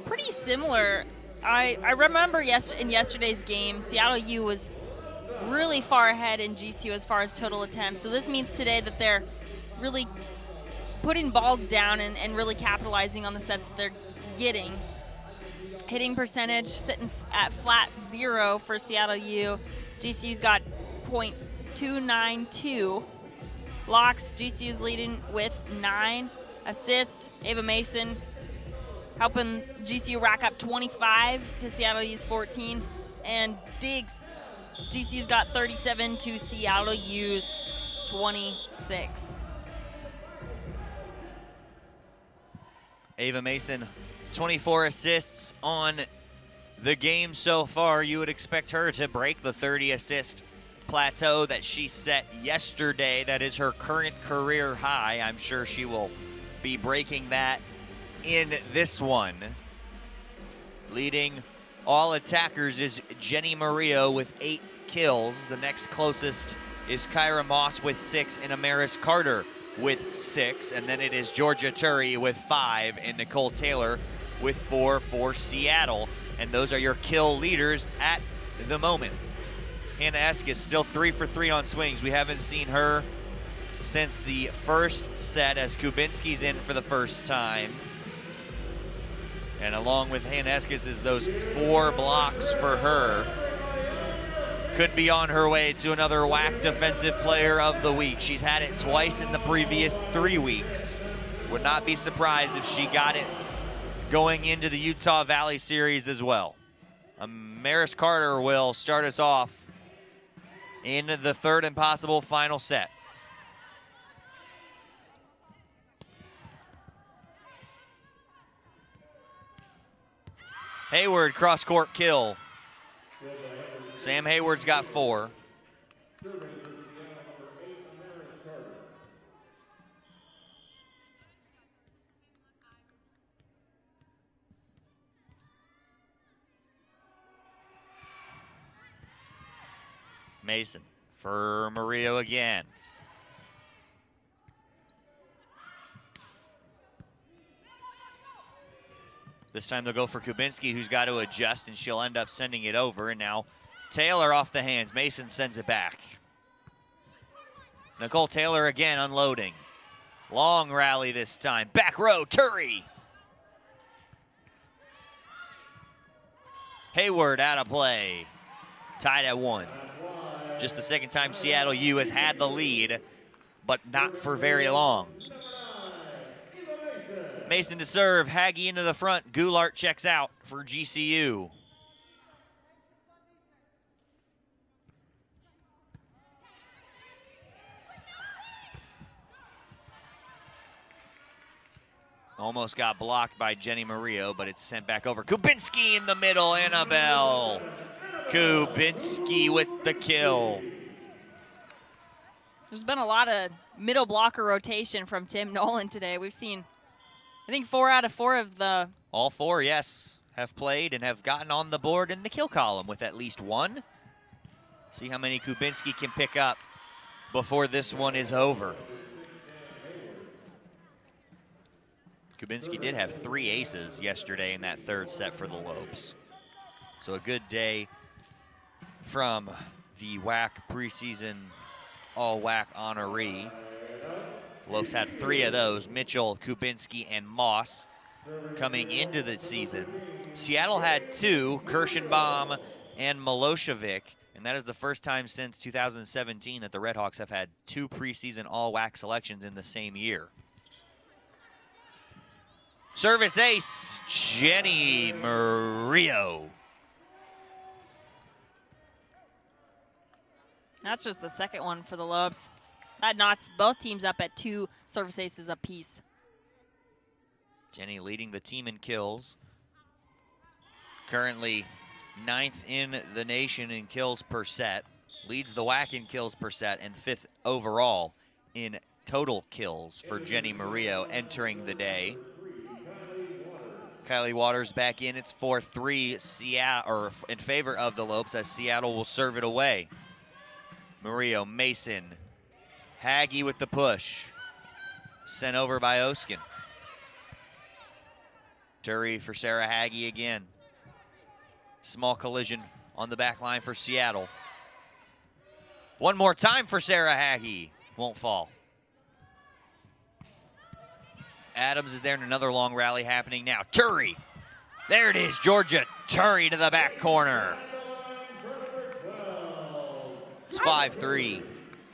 Pretty similar. I remember in yesterday's game, Seattle U was really far ahead in GCU as far as total attempts. So this means today that they're really putting balls down and really capitalizing on the sets that they're getting. Hitting percentage sitting at flat 0 for Seattle U. GCU's got .292. Blocks, GCU's leading with 9. Assists, Ava Mason helping GCU rack up 25 to Seattle U's 14. And digs, GCU's got 37 to Seattle U's 26. Ava Mason, 24 assists on the game so far. You would expect her to break the 30 assist plateau that she set yesterday. That is her current career high. I'm sure she will be breaking that in this one. Leading all attackers is Jenny Murillo with 8 kills. The next closest is Kyra Moss with 6 and Amaris Carter with 6. And then it is Georgia Turi with 5 and Nicole Taylor with 4 for Seattle. And those are your kill leaders at the moment. Hannah Eskis still 3 for 3 on swings. We haven't seen her since the first set as Kubinski's in for the first time. And along with Hannah Eskis is those 4 blocks for her. Could be on her way to another WAC Defensive Player of the Week. She's had it twice in the previous 3 weeks. Would not be surprised if she got it going into the Utah Valley Series as well. Amaris Carter will start us off in the third and possible final set. Hayward cross-court kill. Sam Hayward's got 4. Mason for Murillo again. This time they'll go for Kubinski, who's got to adjust, and she'll end up sending it over. And now Taylor off the hands. Mason sends it back. Nicole Taylor again unloading. Long rally this time. Back row, Turi. Hayward out of play. Tied at 1. Just the second time Seattle U has had the lead, but not for very long. Mason to serve, Haggie into the front. Goulart checks out for GCU. Almost got blocked by Jenny Murillo, but it's sent back over. Kubinski in the middle, Annabelle. Kubinski with the kill. There's been a lot of middle blocker rotation from Tim Nolan today. We've seen, I think 4 out of 4 of the... All 4, yes, have played and have gotten on the board in the kill column with at least 1. See how many Kubinski can pick up before this one is over. Kubinski did have 3 aces yesterday in that 3rd set for the Lopes. So a good day from the WAC preseason all-WAC honoree. Lopes had 3 of those, Mitchell, Kubinski, and Moss coming into the season. Seattle had 2, Kirschenbaum and Milosevic, and that is the first time since 2017 that the Redhawks have had 2 preseason all-WAC selections in the same year. Service ace, Jenny Murillo. That's just the second one for the Lopes. That knots both teams up at 2 service aces apiece. Jenny leading the team in kills. Currently 9th in the nation in kills per set. Leads the WAC in kills per set and 5th overall in total kills for Jenny Murillo entering the day. Kylie Waters back in. It's 4-3 Seattle, or in favor of the Lopes, as Seattle will serve it away. Murillo, Mason, Haggy with the push. Sent over by Oskin. Turry for Sarah Haggy again. Small collision on the back line for Seattle. One more time for Sarah Haggy. Won't fall. Adams is there, and another long rally happening now. Turry. There it is, Georgia. Turry to the back corner. It's 5-3.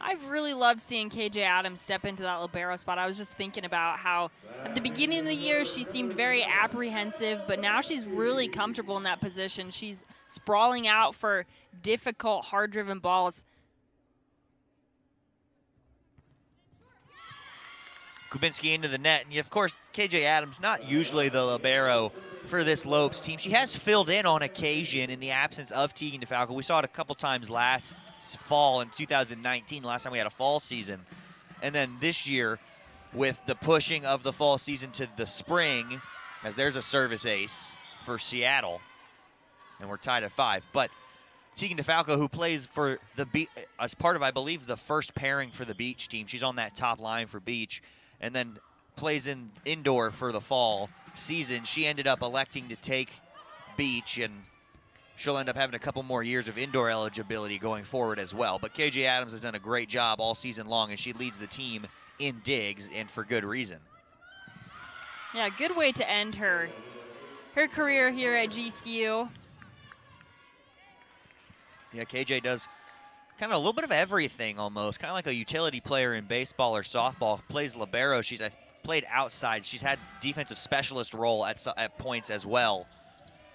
I've really loved seeing KJ Adams step into that libero spot. I was just thinking about how at the beginning of the year she seemed very apprehensive, but now she's really comfortable in that position. She's sprawling out for difficult, hard-driven balls. Kubinski into the net, and of course, KJ Adams, not usually the libero for this Lopes team. She has filled in on occasion in the absence of Tegan DeFalco. We saw it a couple times last fall in 2019, last time we had a fall season. And then this year, with the pushing of the fall season to the spring, as there's a service ace for Seattle, and we're tied at 5. But Tegan DeFalco, who plays for the Beach, as part of, I believe, the first pairing for the Beach team. She's on that top line for Beach, and then plays in indoor for the fall season. She ended up electing to take Beach, and she'll end up having a couple more years of indoor eligibility going forward as well. But KJ Adams has done a great job all season long, and she leads the team in digs, and for good reason. Yeah, good way to end her career here at GCU. Yeah, KJ does kind of a little bit of everything almost, kind of like a utility player in baseball or softball. Plays libero. She's played outside. She's had defensive specialist role at points as well.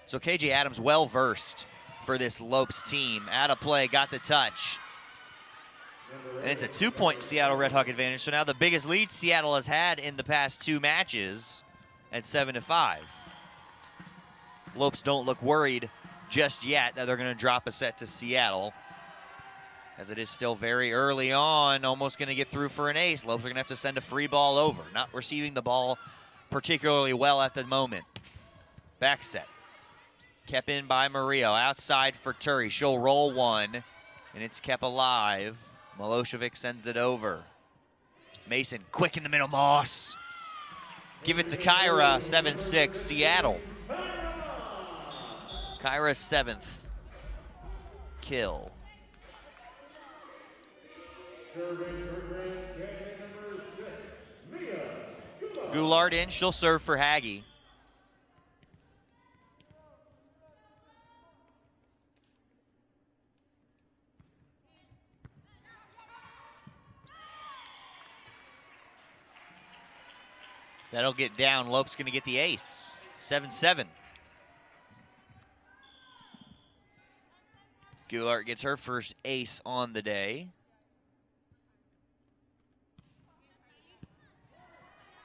So KJ Adams well-versed for this Lopes team. Out of play, got the touch. And it's a 2-point Seattle Redhawk advantage. So now the biggest lead Seattle has had in the past 2 matches at 7-5. Lopes don't look worried just yet that they're going to drop a set to Seattle, as it is still very early on, almost going to get through for an ace. Lopes are going to have to send a free ball over. Not receiving the ball particularly well at the moment. Back set. Kept in by Murillo. Outside for Turry. She'll roll one, and it's kept alive. Milosevic sends it over. Mason quick in the middle. Moss. Give it to Kyra. 7-6 Seattle. Kyra's 7th kill. Goulart in, she'll serve for Haggy. That'll get down. Lopes going to get the ace. 7-7. Goulart gets her first ace on the day.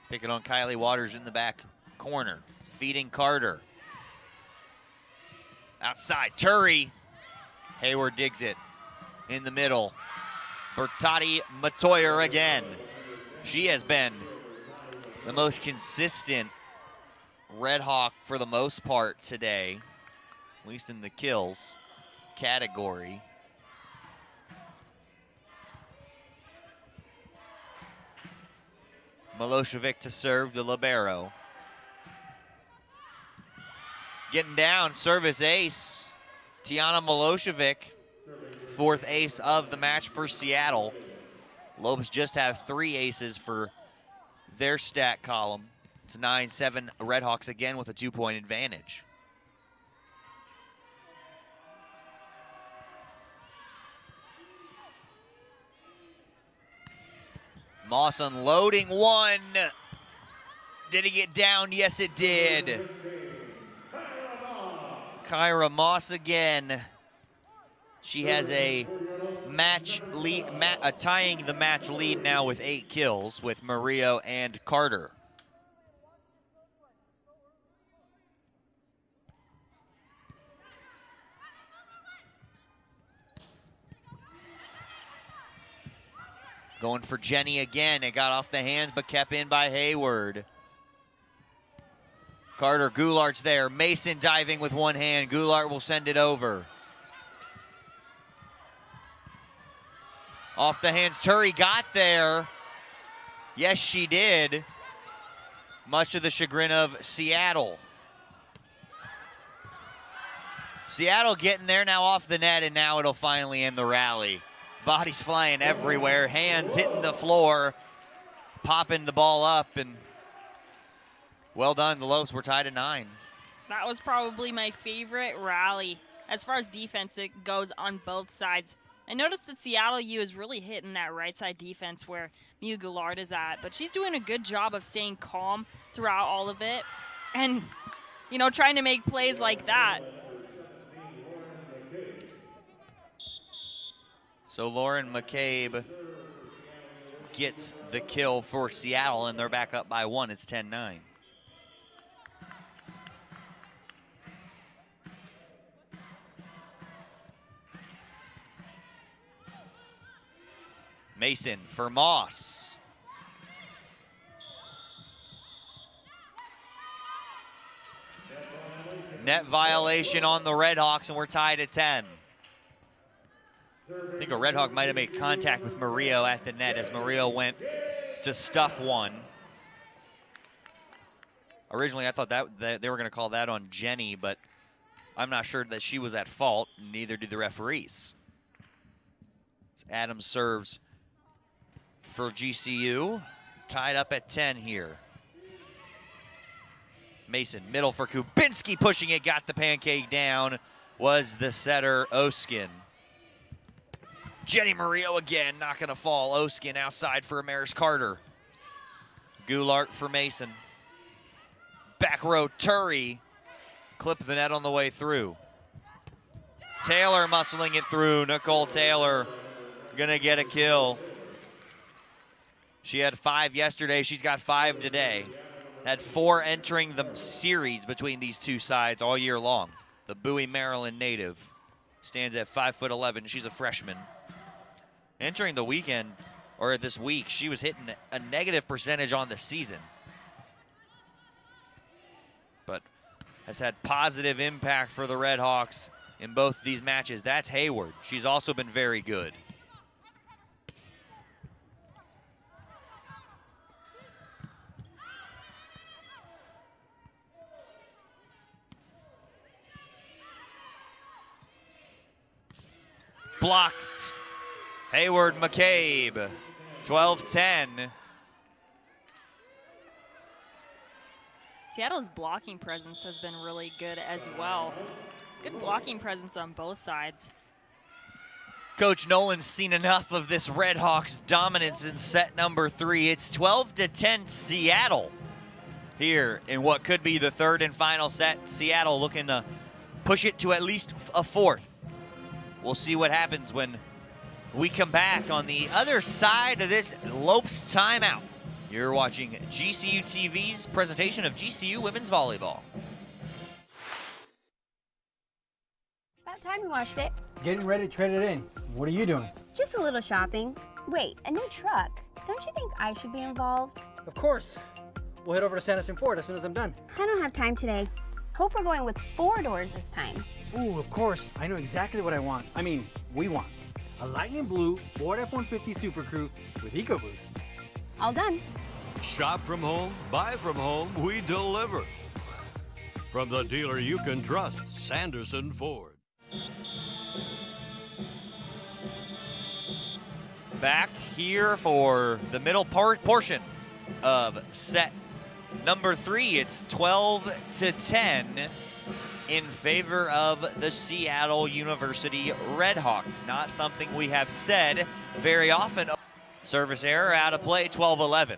Pick it on Kylie Waters in the back corner. Feeding Carter. Outside, Turry. Hayward digs it in the middle. Bertati Matoyer again. She has been the most consistent Redhawk for the most part today, at least in the kills category. Milosevic to serve, the libero. Getting down, service ace. Tiana Milosevic, 4th ace of the match for Seattle. Lopes just have 3 aces for their stat column. It's 9-7 Redhawks again with a 2-point advantage. Moss unloading one. Did he get down? Yes, it did. Kyra Moss again. She has a match lead, tying the match lead now with 8 kills with Murillo and Carter. Going for Jenny again. It got off the hands, but kept in by Hayward. Carter Goulart's there. Mason diving with one hand. Goulart will send it over. Off the hands. Turi got there. Yes, she did. Much to the chagrin of Seattle. Seattle getting there now off the net, and now it'll finally end the rally. Bodies flying everywhere, hands hitting the floor, popping the ball up, and well done. The Lopes were tied at 9. That was probably my favorite rally as far as defense it goes on both sides. I noticed that Seattle U is really hitting that right side defense where Miu Goulart is at, but she's doing a good job of staying calm throughout all of it and, you know, trying to make plays like that. So Lauren McCabe gets the kill for Seattle, and they're back up by 1. It's 10-9. Mason for Moss. Net violation on the Redhawks, and we're tied at 10. I think a Redhawk might have made contact with Murillo at the net as Murillo went to stuff one. Originally, I thought that they were going to call that on Jenny, but I'm not sure that she was at fault. Neither do the referees. Adams serves for GCU. Tied up at 10 here. Mason, middle for Kubinski, pushing it, got the pancake down, was the setter, Oskin. Jenny Murillo again, not gonna fall. Oskin outside for Amaris Carter. Goulart for Mason. Back row, Turi. Clip the net on the way through. Taylor muscling it through. Nicole Taylor gonna get a kill. She had 5 yesterday, she's got 5 today. Had 4 entering the series between these two sides all year long. The Bowie, Maryland native stands at 5'11". She's a freshman. Entering the weekend, or this week, she was hitting a negative percentage on the season. But has had positive impact for the Redhawks in both these matches. That's Hayward. She's also been very good. Blocked. Hayward McCabe, 12-10. Seattle's blocking presence has been really good as well. Good blocking presence on both sides. Coach Nolan's seen enough of this Redhawks dominance in set number 3. It's 12-10 Seattle here in what could be the 3rd and final set. Seattle looking to push it to at least a 4th. We'll see what happens when we come back on the other side of this Lopes timeout. You're watching GCU TV's presentation of GCU Women's Volleyball. About time you watched it. Getting ready to trade it in. What are you doing? Just a little shopping. Wait, a new truck. Don't you think I should be involved? Of course. We'll head over to Sanderson Ford as soon as I'm done. I don't have time today. Hope we're going with 4 doors this time. Ooh, of course. I know exactly what I want. I mean, we want. A lightning blue Ford F-150 Super Crew with EcoBoost. All done. Shop from home, buy from home, we deliver. From the dealer you can trust, Sanderson Ford. Back here for the middle portion of set number 3. It's 12-10 in favor of the Seattle University Redhawks. Not something we have said very often. Service error, out of play, 12-11.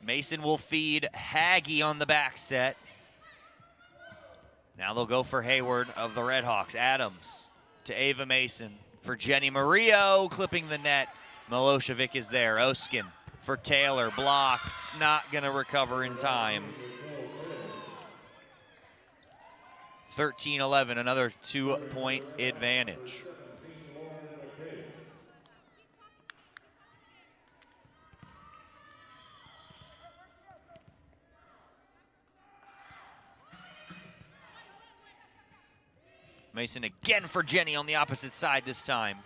Mason will feed Haggy on the back set. Now they'll go for Hayward of the Redhawks. Adams to Ava Mason for Jenny Murillo, clipping the net. Milosevic is there. Oskin for Taylor, blocked, not gonna recover in time. 13-11, another 2-point advantage. Mason again for Jenny on the opposite side this time.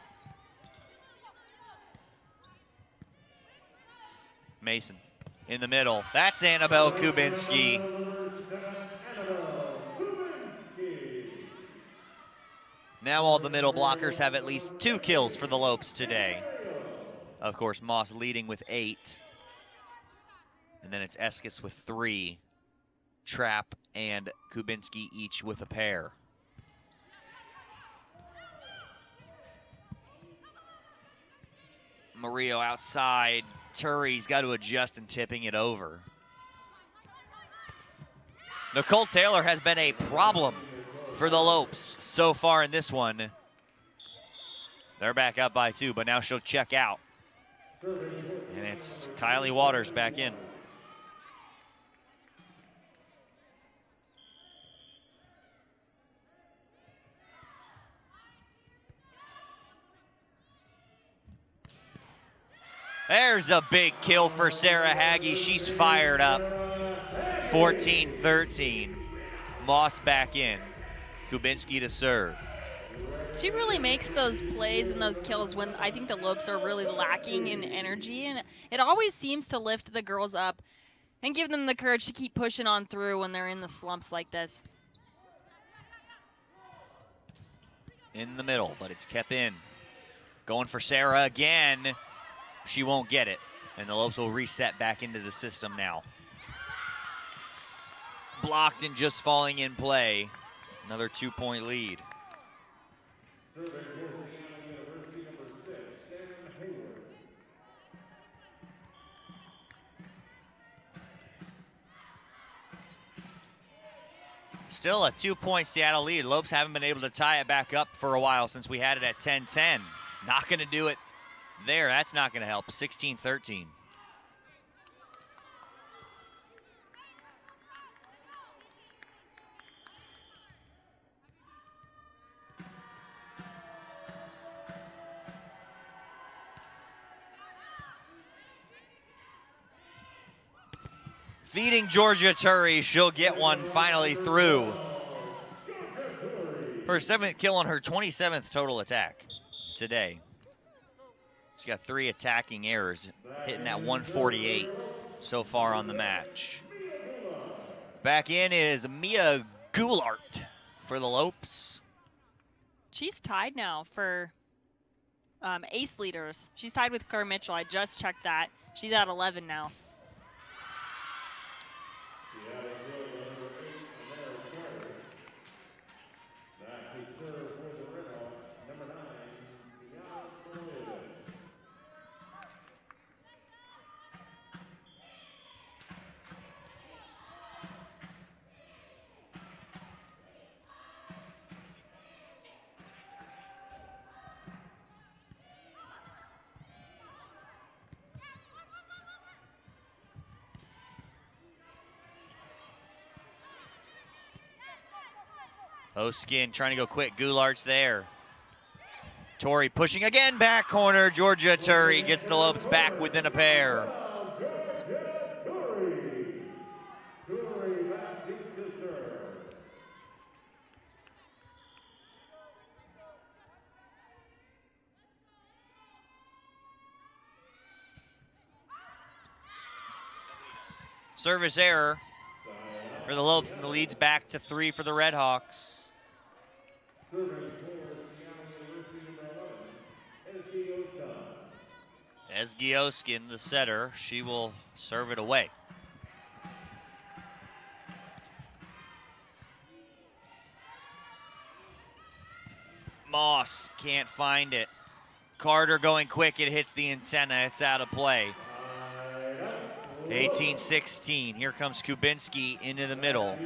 Mason in the middle. That's Annabelle Kubinski. Now all the middle blockers have at least 2 kills for the Lopes today. Of course, Moss leading with 8. And then it's Eskis with 3. Trapp and Kubinski each with a pair. Murillo outside. Turry's got to adjust and tipping it over. Nicole Taylor has been a problem for the Lopes so far in this one. They're back up by 2, but now she'll check out. And it's Kylie Waters back in. There's a big kill for Sarah Haggy. She's fired up. 14-13. Moss back in. Kubinski to serve. She really makes those plays and those kills when I think the Lopes are really lacking in energy, and it always seems to lift the girls up and give them the courage to keep pushing on through when they're in the slumps like this. In the middle, but it's kept in. Going for Sarah again. She won't get it, and the Lopes will reset back into the system now. Blocked and just falling in play. Another 2-point lead. Still a 2-point Seattle lead. Lopes haven't been able to tie it back up for a while since we had it at 10-10. Not going to do it there. That's not going to help. 16-13. Feeding Georgia Turry. She'll get one finally through. Her 7th kill on her 27th total attack today. She's got 3 attacking errors, hitting at 148 so far on the match. Back in is Mia Goulart for the Lopes. She's tied now for ace leaders. She's tied with Claire Mitchell. I just checked that. She's at 11 now. Hoskin trying to go quick. Goulart's there. Torrey pushing again, back corner. Georgia Turry gets the Lopes back within a pair. Service error for the Lopes, and the lead's back to 3 for the Redhawks. Esgioskin, the setter, she will serve it away. Moss can't find it. Carter going quick, it hits the antenna, it's out of play. 18-16, here comes Kubinski into the middle.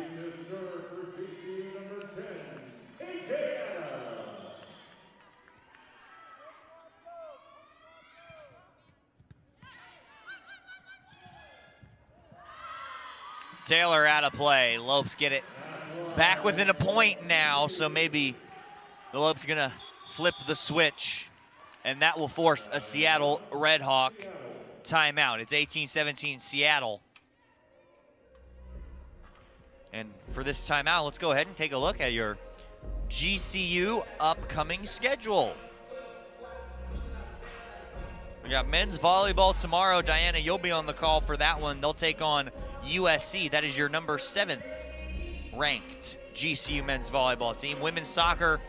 Taylor out of play. Lopes get it back within a point now, so maybe the Lopes gonna flip the switch, and that will force a Seattle Redhawk timeout. It's 18-17 Seattle. And for this timeout, let's go ahead and take a look at your GCU upcoming schedule. We got men's volleyball tomorrow. Diana, you'll be on the call for that one. They'll take on USC. That is your number 7th ranked GCU men's volleyball team. Women's soccer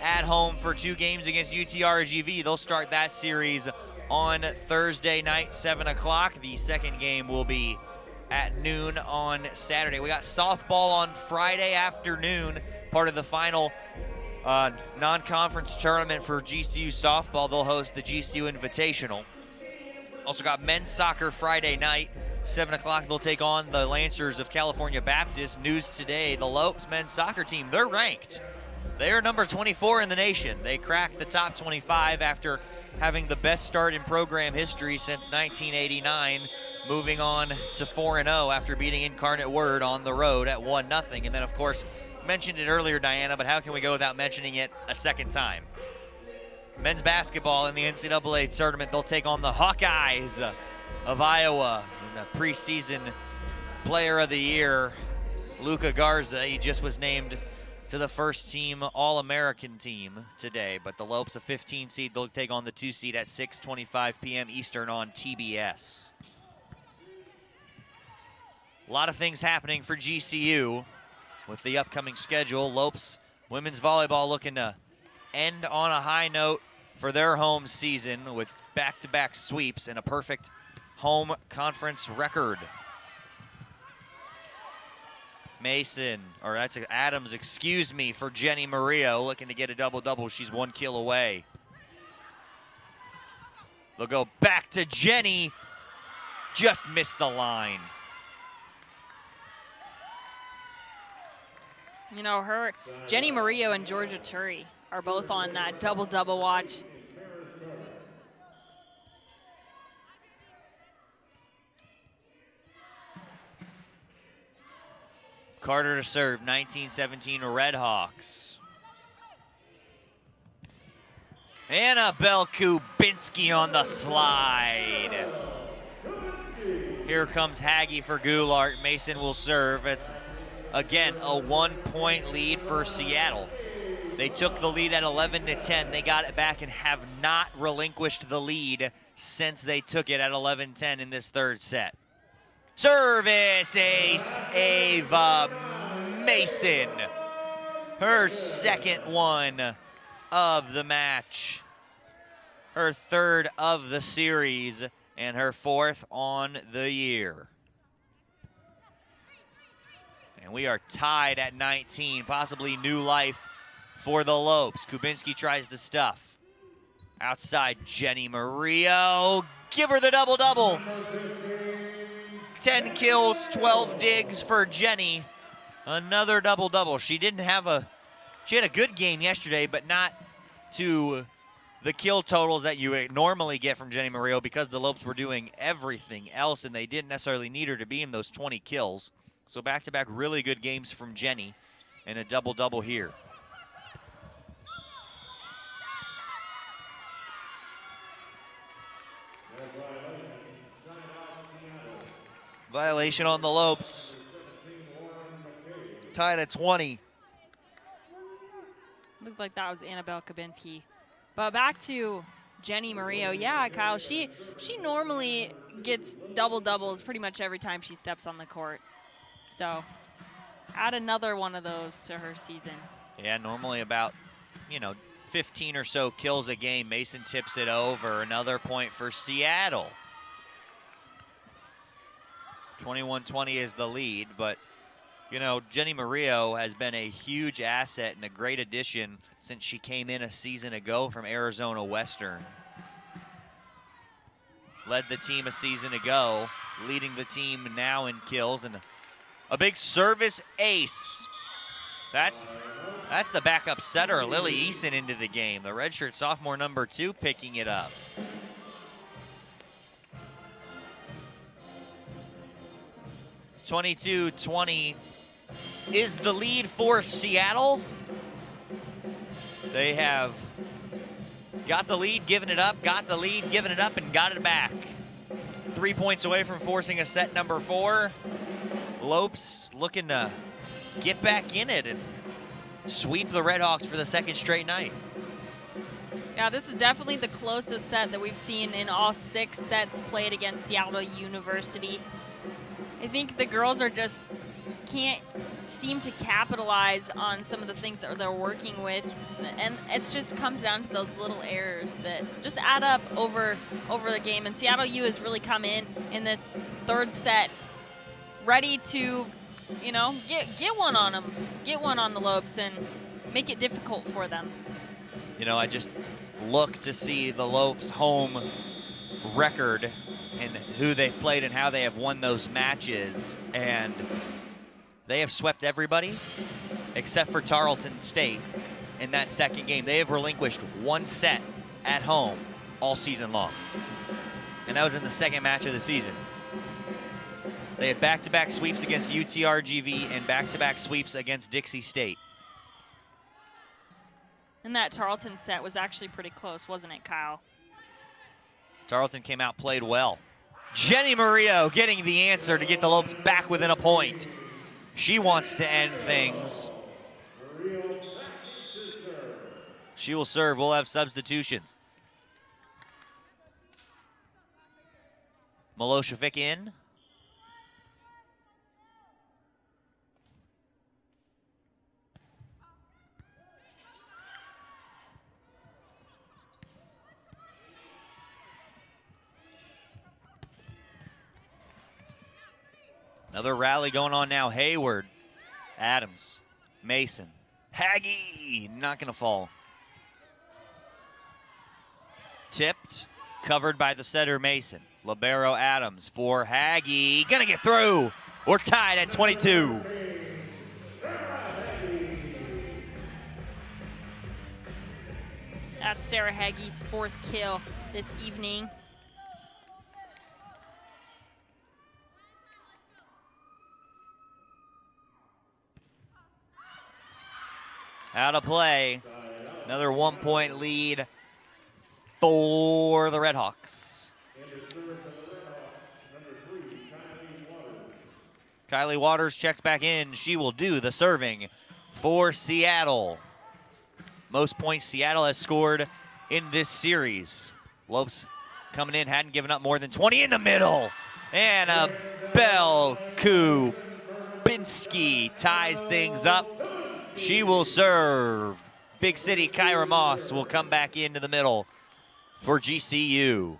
at home for 2 games against UTRGV. They'll start that series on Thursday night, 7 o'clock. The second game will be at noon on Saturday. We got softball on Friday afternoon, part of the final non-conference tournament for GCU softball. They'll host the GCU Invitational. Also got men's soccer Friday night, 7 o'clock. They'll take on the Lancers of California Baptist. News today, the Lopes men's soccer team, they're ranked. They're number 24 in the nation. They cracked the top 25 after having the best start in program history since 1989, moving on to 4-0 after beating Incarnate Word on the road at 1-0. And then, of course, mentioned it earlier, Diana, but how can we go without mentioning it a second time? Men's basketball in the NCAA tournament, they'll take on the Hawkeyes of Iowa. And the preseason player of the year, Luka Garza, he just was named to the first team All-American team today. But the Lopes, a 15 seed, they'll take on the 2 seed at 6:25 p.m. Eastern on TBS. A lot of things happening for GCU with the upcoming schedule. Lopes women's volleyball looking to end on a high note for their home season with back-to-back sweeps and a perfect home conference record. Adams, excuse me, for Jenny Murillo, looking to get a double-double. She's 1 kill away. They'll go back to Jenny. Just missed the line. You know, Jenny Murillo and Georgia Turry are both on that double-double watch. Carter to serve, 19-17 Redhawks. Annabelle Kubinski on the slide. Here comes Haggy for Goulart. Mason will serve. It's, again, a 1-point lead for Seattle. They took the lead at 11-10. They got it back and have not relinquished the lead since they took it at 11-10 in this third set. Service ace, Ava Mason. Her second one of the match. Her third of the series and her 4th on the year. And we are tied at 19, possibly new life for the Lopes. Kubinski tries the stuff. Outside, Jenny Murillo. Give her the double-double. 10 kills, 12 digs for Jenny. Another double-double. She had a good game yesterday, but not to the kill totals that you normally get from Jenny Murillo because the Lopes were doing everything else and they didn't necessarily need her to be in those 20 kills. So back-to-back really good games from Jenny and a double-double here. Violation on the Lopes. Tied at 20. Looked like that was Annabelle Kabinski. But back to Jenny Murillo. Yeah, Kyle, she normally gets double-doubles pretty much every time she steps on the court. So add another one of those to her season. Yeah, normally about, 15 or so kills a game. Mason tips it over. Another point for Seattle. 21-20 is the lead, but, Jenny Murillo has been a huge asset and a great addition since she came in a season ago from Arizona Western. Led the team a season ago, leading the team now in kills, and a big service ace. That's the backup setter, Lily Eason, into the game. The redshirt sophomore number 2 picking it up. (22-20) is the lead for Seattle. They have got the lead, given it up, got the lead, given it up, and got it back. 3 points away from forcing a set number 4. Lopes looking to get back in it and sweep the Redhawks for the second straight night. Yeah, this is definitely the closest set that we've seen in all 6 sets played against Seattle University. I think the girls are just can't seem to capitalize on some of the things that they're working with, and it just comes down to those little errors that just add up over the game. And Seattle U has really come in this third set ready to, get one on them, get one on the Lopes, and make it difficult for them. I just look to see the Lopes home record and who they've played and how they have won those matches, and they have swept everybody except for Tarleton State in that second game. They have relinquished 1 set at home all season long, and that was in the second match of the season. They had back-to-back sweeps against UTRGV and back-to-back sweeps against Dixie State. And that Tarleton set was actually pretty close, wasn't it, Kyle? Tarleton came out, played well. Jenny Murillo getting the answer to get the Lopes back within a point. She wants to end things. She will serve. We'll have substitutions. Milosevic in. Another rally going on now. Hayward, Adams, Mason, Haggy, not gonna fall. Tipped, covered by the setter Mason. Libero Adams for Haggy, gonna get through. We're tied at 22. That's Sarah Haggy's 4th kill this evening. Out of play. Another 1-point lead for the Redhawks. Kylie Waters checks back in. She will do the serving for Seattle. Most points Seattle has scored in this series. Lopes coming in, hadn't given up more than 20 in the middle. Annabelle Kubinski ties things up. She will serve. Big City Kyra Moss will come back into the middle for GCU.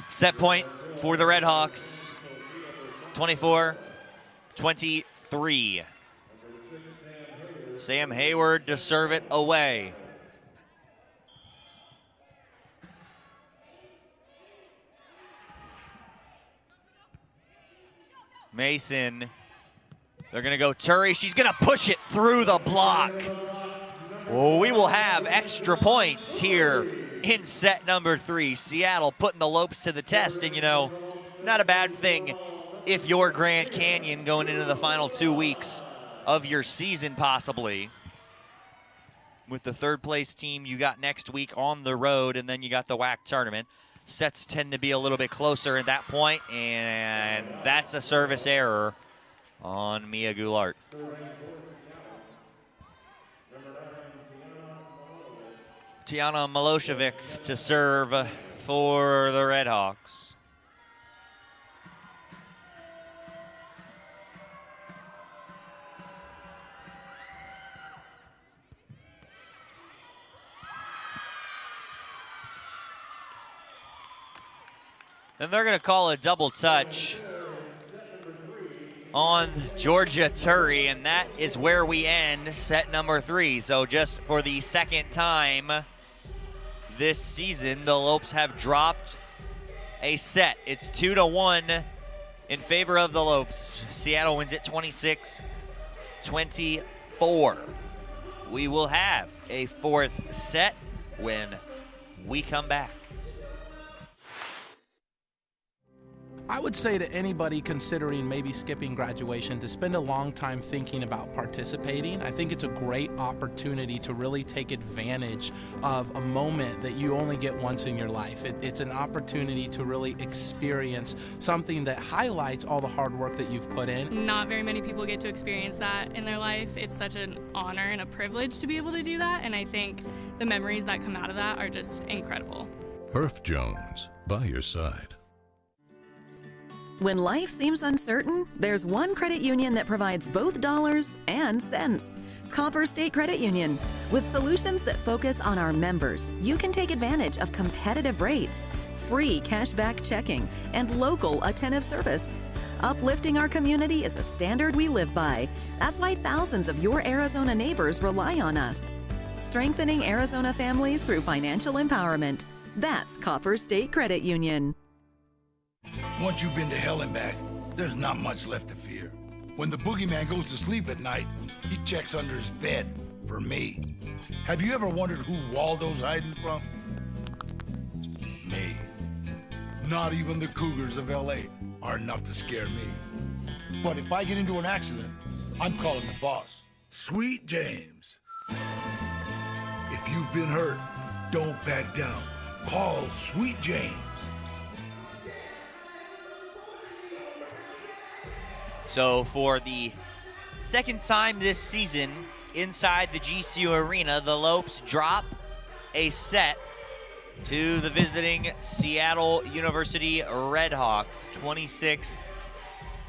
Set point for the Redhawks. 24-23. Sam Hayward to serve it away. Mason, they're gonna go Turi. She's gonna push it through the block. Well, we will have extra points here in set number 3. Seattle putting the Lopes to the test, and not a bad thing if you're Grand Canyon going into the final 2 weeks of your season, possibly. With the third place team you got next week on the road, and then you got the WAC tournament. Sets tend to be a little bit closer at that point, and that's a service error on Mia Goulart. Tiana Milosevic to serve for the Redhawks. And they're going to call a double touch on Georgia Turry, and that is where we end set number 3. So just for the second time this season, the Lopes have dropped a set. It's 2-1 in favor of the Lopes. Seattle wins it 26-24. We will have a fourth set when we come back. I would say to anybody considering maybe skipping graduation to spend a long time thinking about participating. I think it's a great opportunity to really take advantage of a moment that you only get once in your life. It's an opportunity to really experience something that highlights all the hard work that you've put in. Not very many people get to experience that in their life. It's such an honor and a privilege to be able to do that, and I think the memories that come out of that are just incredible. Herff Jones, by your side. When life seems uncertain, there's one credit union that provides both dollars and cents. Copper State Credit Union. With solutions that focus on our members, you can take advantage of competitive rates, free cashback checking, and local attentive service. Uplifting our community is a standard we live by. That's why thousands of your Arizona neighbors rely on us. Strengthening Arizona families through financial empowerment. That's Copper State Credit Union. Once you've been to hell and back, there's not much left to fear. When the boogeyman goes to sleep at night, he checks under his bed for me. Have you ever wondered who Waldo's hiding from? Me. Not even the Cougars of LA are enough to scare me. But if I get into an accident, I'm calling the boss, Sweet James. If you've been hurt, don't back down. Call Sweet James. So for the second time this season inside the GCU Arena, the Lopes drop a set to the visiting Seattle University Redhawks,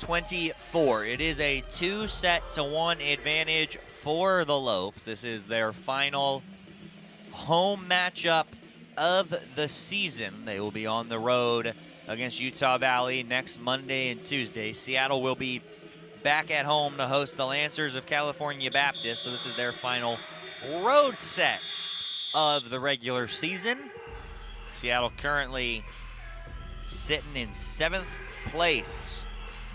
26-24. It is a 2-1 advantage for the Lopes. This is their final home matchup of the season. They will be on the road against Utah Valley next Monday and Tuesday. Seattle will be back at home to host the Lancers of California Baptist, so this is their final road set of the regular season. Seattle currently sitting in 7th place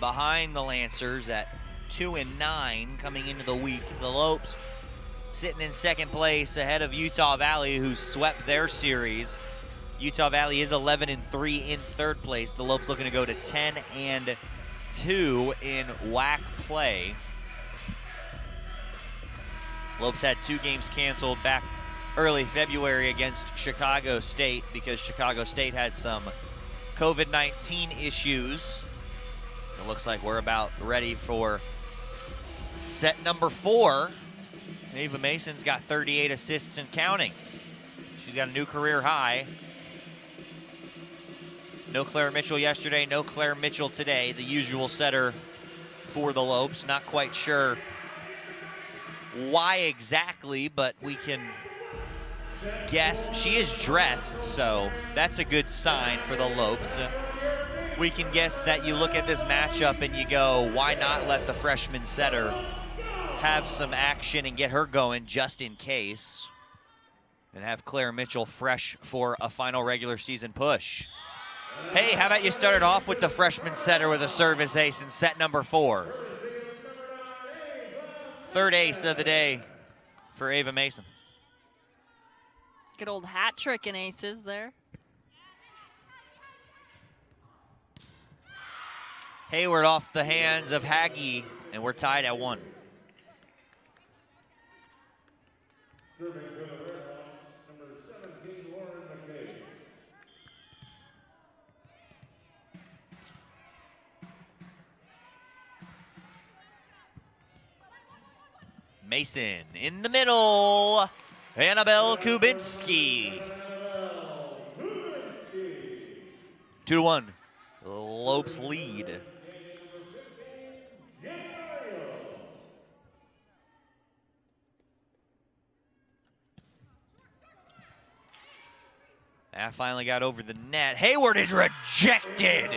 behind the Lancers at 2-9 coming into the week. The Lopes sitting in 2nd place ahead of Utah Valley, who swept their series. Utah Valley is 11-3 in 3rd place. The Lopes looking to go to 10-2 in WAC play. Lopes had 2 games canceled back early February against Chicago State because Chicago State had some COVID-19 issues. So it looks like we're about ready for set number 4. Ava Mason's got 38 assists and counting. She's got a new career high. No Claire Mitchell yesterday, no Claire Mitchell today, the usual setter for the Lopes. Not quite sure why exactly, but we can guess. She is dressed, so that's a good sign for the Lopes. We can guess that you look at this matchup and you go, why not let the freshman setter have some action and get her going just in case, and have Claire Mitchell fresh for a final regular season push. Hey, how about you started off with the freshman setter with a service ace in set number 4. 3rd ace of the day for Ava Mason. Good old hat trick and aces there. Hayward off the hands of Haggy, and we're tied at 1. Serving for the Redhawks, number 17, Lauren McKay. Mason in the middle. Annabelle Kubinski. 2-1. Lopes lead. That finally got over the net. Hayward is rejected.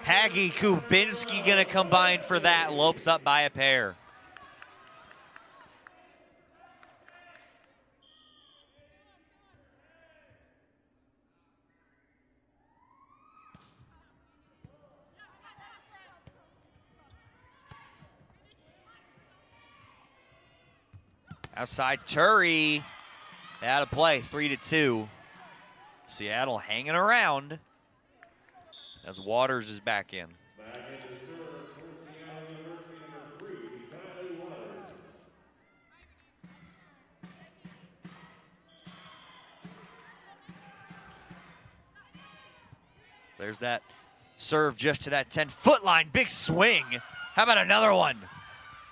Haggy Kubinski gonna combine for that. Lopes up by a pair. Outside Turry. Out of play, 3-2. Seattle hanging around as Waters is back in. Back into serve for Seattle University, number 3, Kylie Waters. There's that serve just to that 10-foot line. Big swing. How about another one?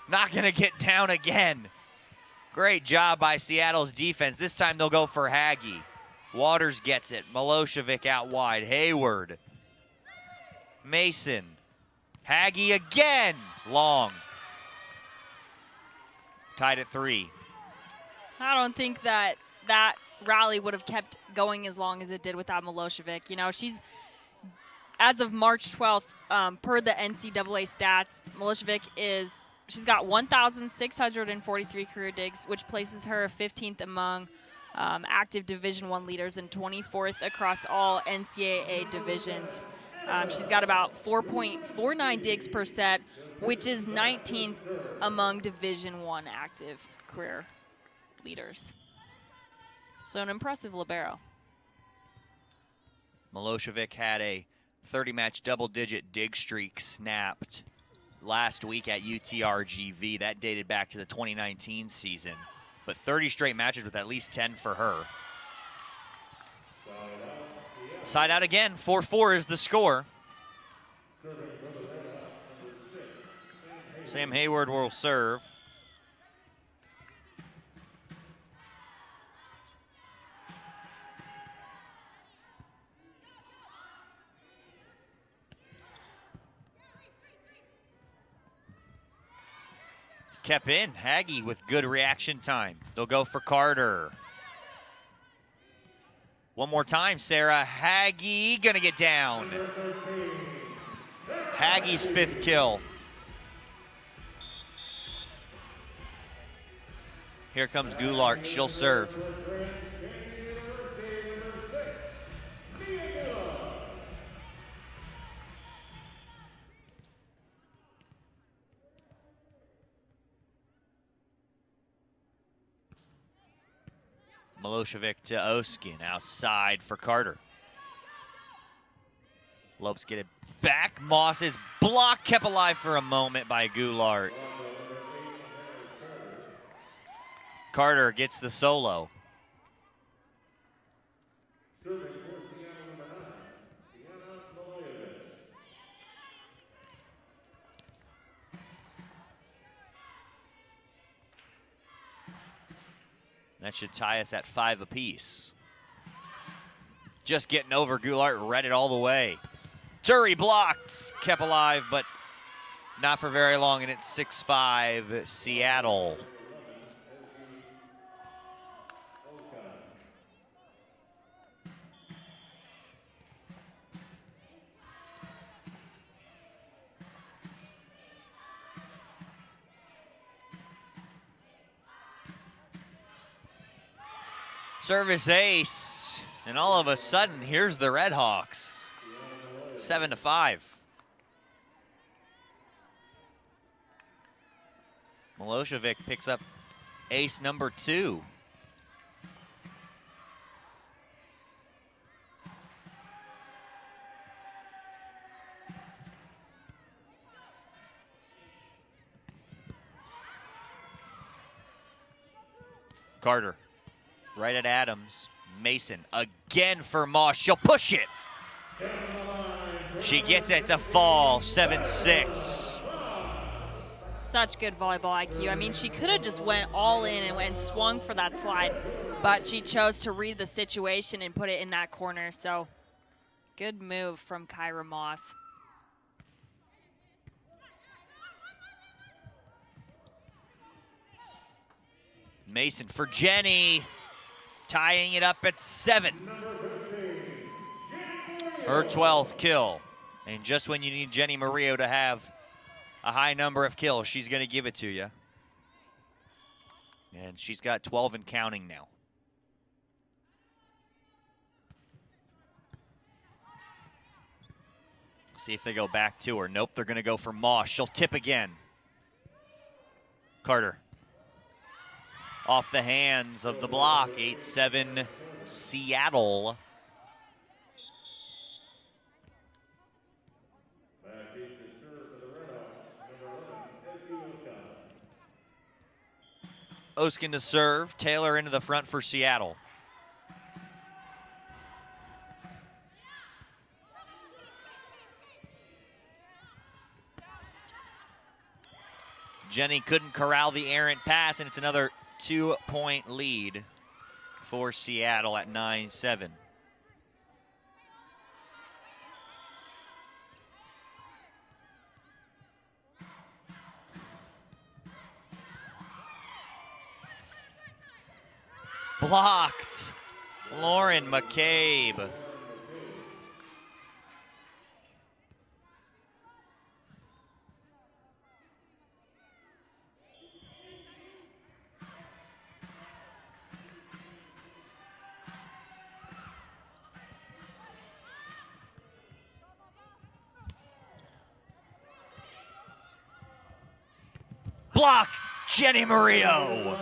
Not going to get down again. Great job by Seattle's defense. This time they'll go for Haggy. Waters gets it. Milosevic out wide. Hayward. Mason. Haggy again. Long. Tied at 3. I don't think that rally would have kept going as long as it did without Milosevic. You know, she's, as of March 12th, per the NCAA stats, Milosevic she's got 1,643 career digs, which places her 15th among active Division I leaders and 24th across all NCAA divisions. She's got about 4.49 digs per set, which is 19th among Division I active career leaders. So an impressive libero. Milosevic had a 30-match double-digit dig streak snapped last week at UTRGV. That dated back to the 2019 season. But 30 straight matches with at least 10 for her. Side out again. 4-4 is the score. Sam Hayward will serve. Kept in. Haggy with good reaction time. They'll go for Carter. One more time, Sarah. Haggy gonna get down. Haggy's 5th kill. Here comes Goulart. She'll serve. Milosevic to Oskin, outside for Carter. Lopes get it back. Moss is blocked, kept alive for a moment by Goulart. Carter gets the solo. That should tie us at 5 apiece. Just getting over. Goulart read it all the way. Turry blocked, kept alive, but not for very long, and it's 6-5 Seattle. Service ace, and all of a sudden, here's the Redhawks. 7-5. Milosevic picks up ace number 2. Carter, right at Adams. Mason again for Moss. She'll push it. She gets it to fall, 7-6. Such good volleyball IQ. I mean, she could have just went all in and swung for that slide, but she chose to read the situation and put it in that corner. So good move from Kyra Moss. Mason for Jenny, tying it up at 7. Her 12th kill. And just when you need Jenny Murillo to have a high number of kills, she's going to give it to you. And she's got 12 and counting now. See if they go back to her. Nope, they're going to go for Moss. She'll tip again. Carter. Off the hands of the block, 8-7 Seattle. Oskin to serve, Taylor into the front for Seattle. Jenny couldn't corral the errant pass, and it's another 2-point lead for Seattle at 9-7. Blocked. Lauren McCabe. Block, Jenny Murillo.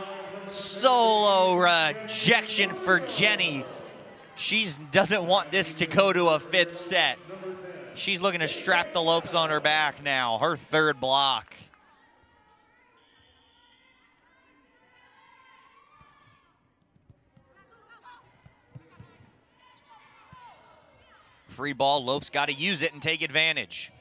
Solo rejection for Jenny. She doesn't want this to go to a 5th set. She's looking to strap the Lopes on her back now. Her 3rd block. Free ball, Lopes got to use it and take advantage.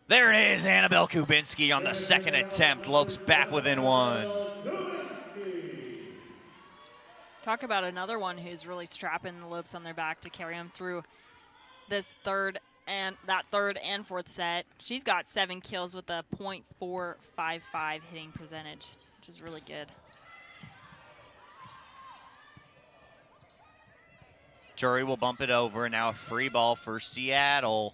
There it is, Annabelle Kubinski on the 2nd attempt. Lopes back within 1. Talk about another one who's really strapping the Lopes on their back to carry them through this third and 4th set. She's got 7 kills with a .455 hitting percentage, which is really good. Turi will bump it over, and now a free ball for Seattle.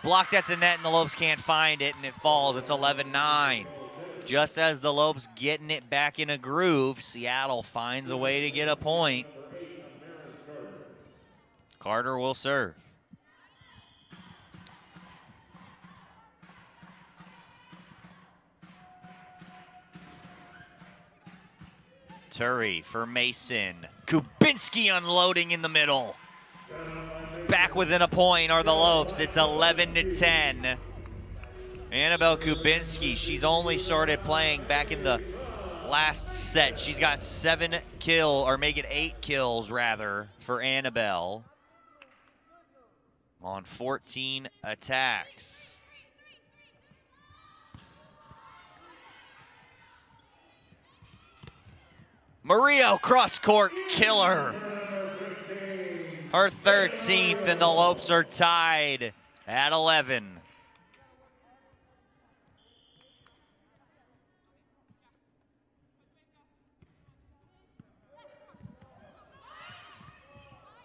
Blocked at the net, and the Lopes can't find it, and it falls. It's 11-9. Just as the Lopes getting it back in a groove, Seattle finds a way to get a point. Carter will serve. Turi for Mason. Kubinski unloading in the middle. Back within a point are the Lopes. It's 11-10. Annabelle Kubinski, she's only started playing back in the last set. She's got 7 kills, or make it 8 kills rather, for Annabelle on 14 attacks. Murillo cross-court killer. Her 13th, and the Lopes are tied at 11.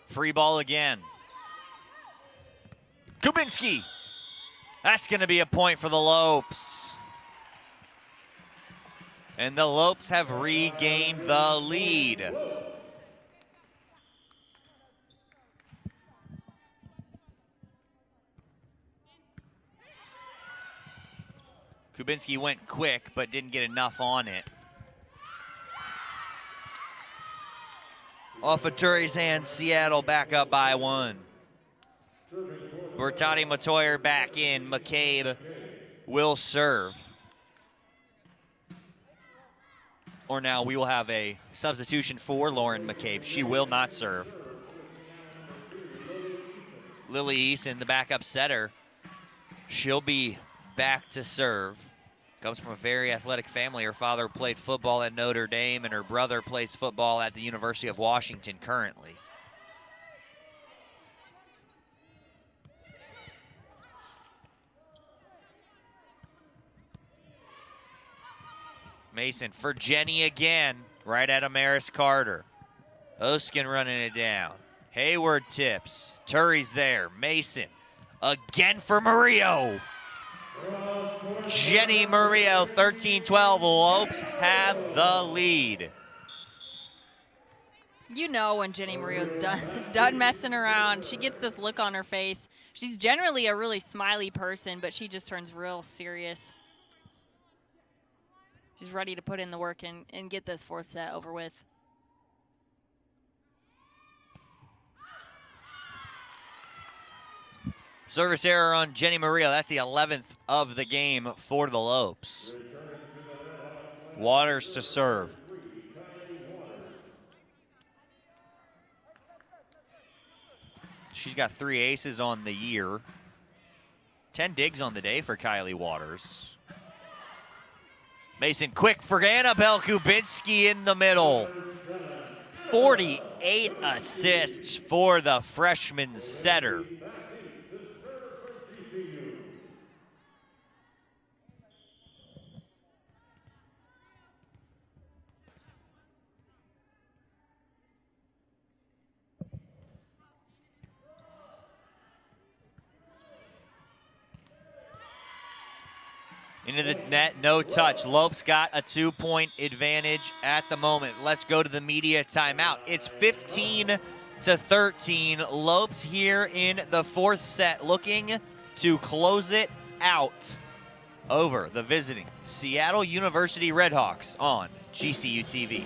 Free ball again. Kubinski. That's going to be a point for the Lopes. And the Lopes have regained the lead. Kubinski went quick, but didn't get enough on it. Off of Turi's hands, Seattle back up by 1. Bertati Matoyer back in. McCabe will serve. or now we will have a substitution for Lauren McCabe. She will not serve. Lily Eason, the backup setter, she'll be back to serve. Comes from a very athletic family. Her father played football at Notre Dame, and her brother plays football at the University of Washington currently. Mason for Jenny again, right at Amaris Carter. Oskin running it down. Hayward tips. Turry's there. Mason again for Murillo. Jenny Murillo, 13-12. Lopes have the lead. You know when Jenny Murillo's done messing around. She gets this look on her face. She's generally a really smiley person, but she just turns real serious. She's ready to put in the work and get this fourth set over with. Service error on Jenny Murillo. That's the 11th of the game for the Lopes. Waters to serve. She's got 3 aces on the year. 10 digs on the day for Kylie Waters. Mason quick for Annabelle Kubinski in the middle. 48 assists for the freshman setter. Into the net, no touch. Lopes got a 2-point advantage at the moment. Let's go to the media timeout. It's 15-13. Lopes here in the fourth set, looking to close it out over the visiting Seattle University Redhawks on GCU TV.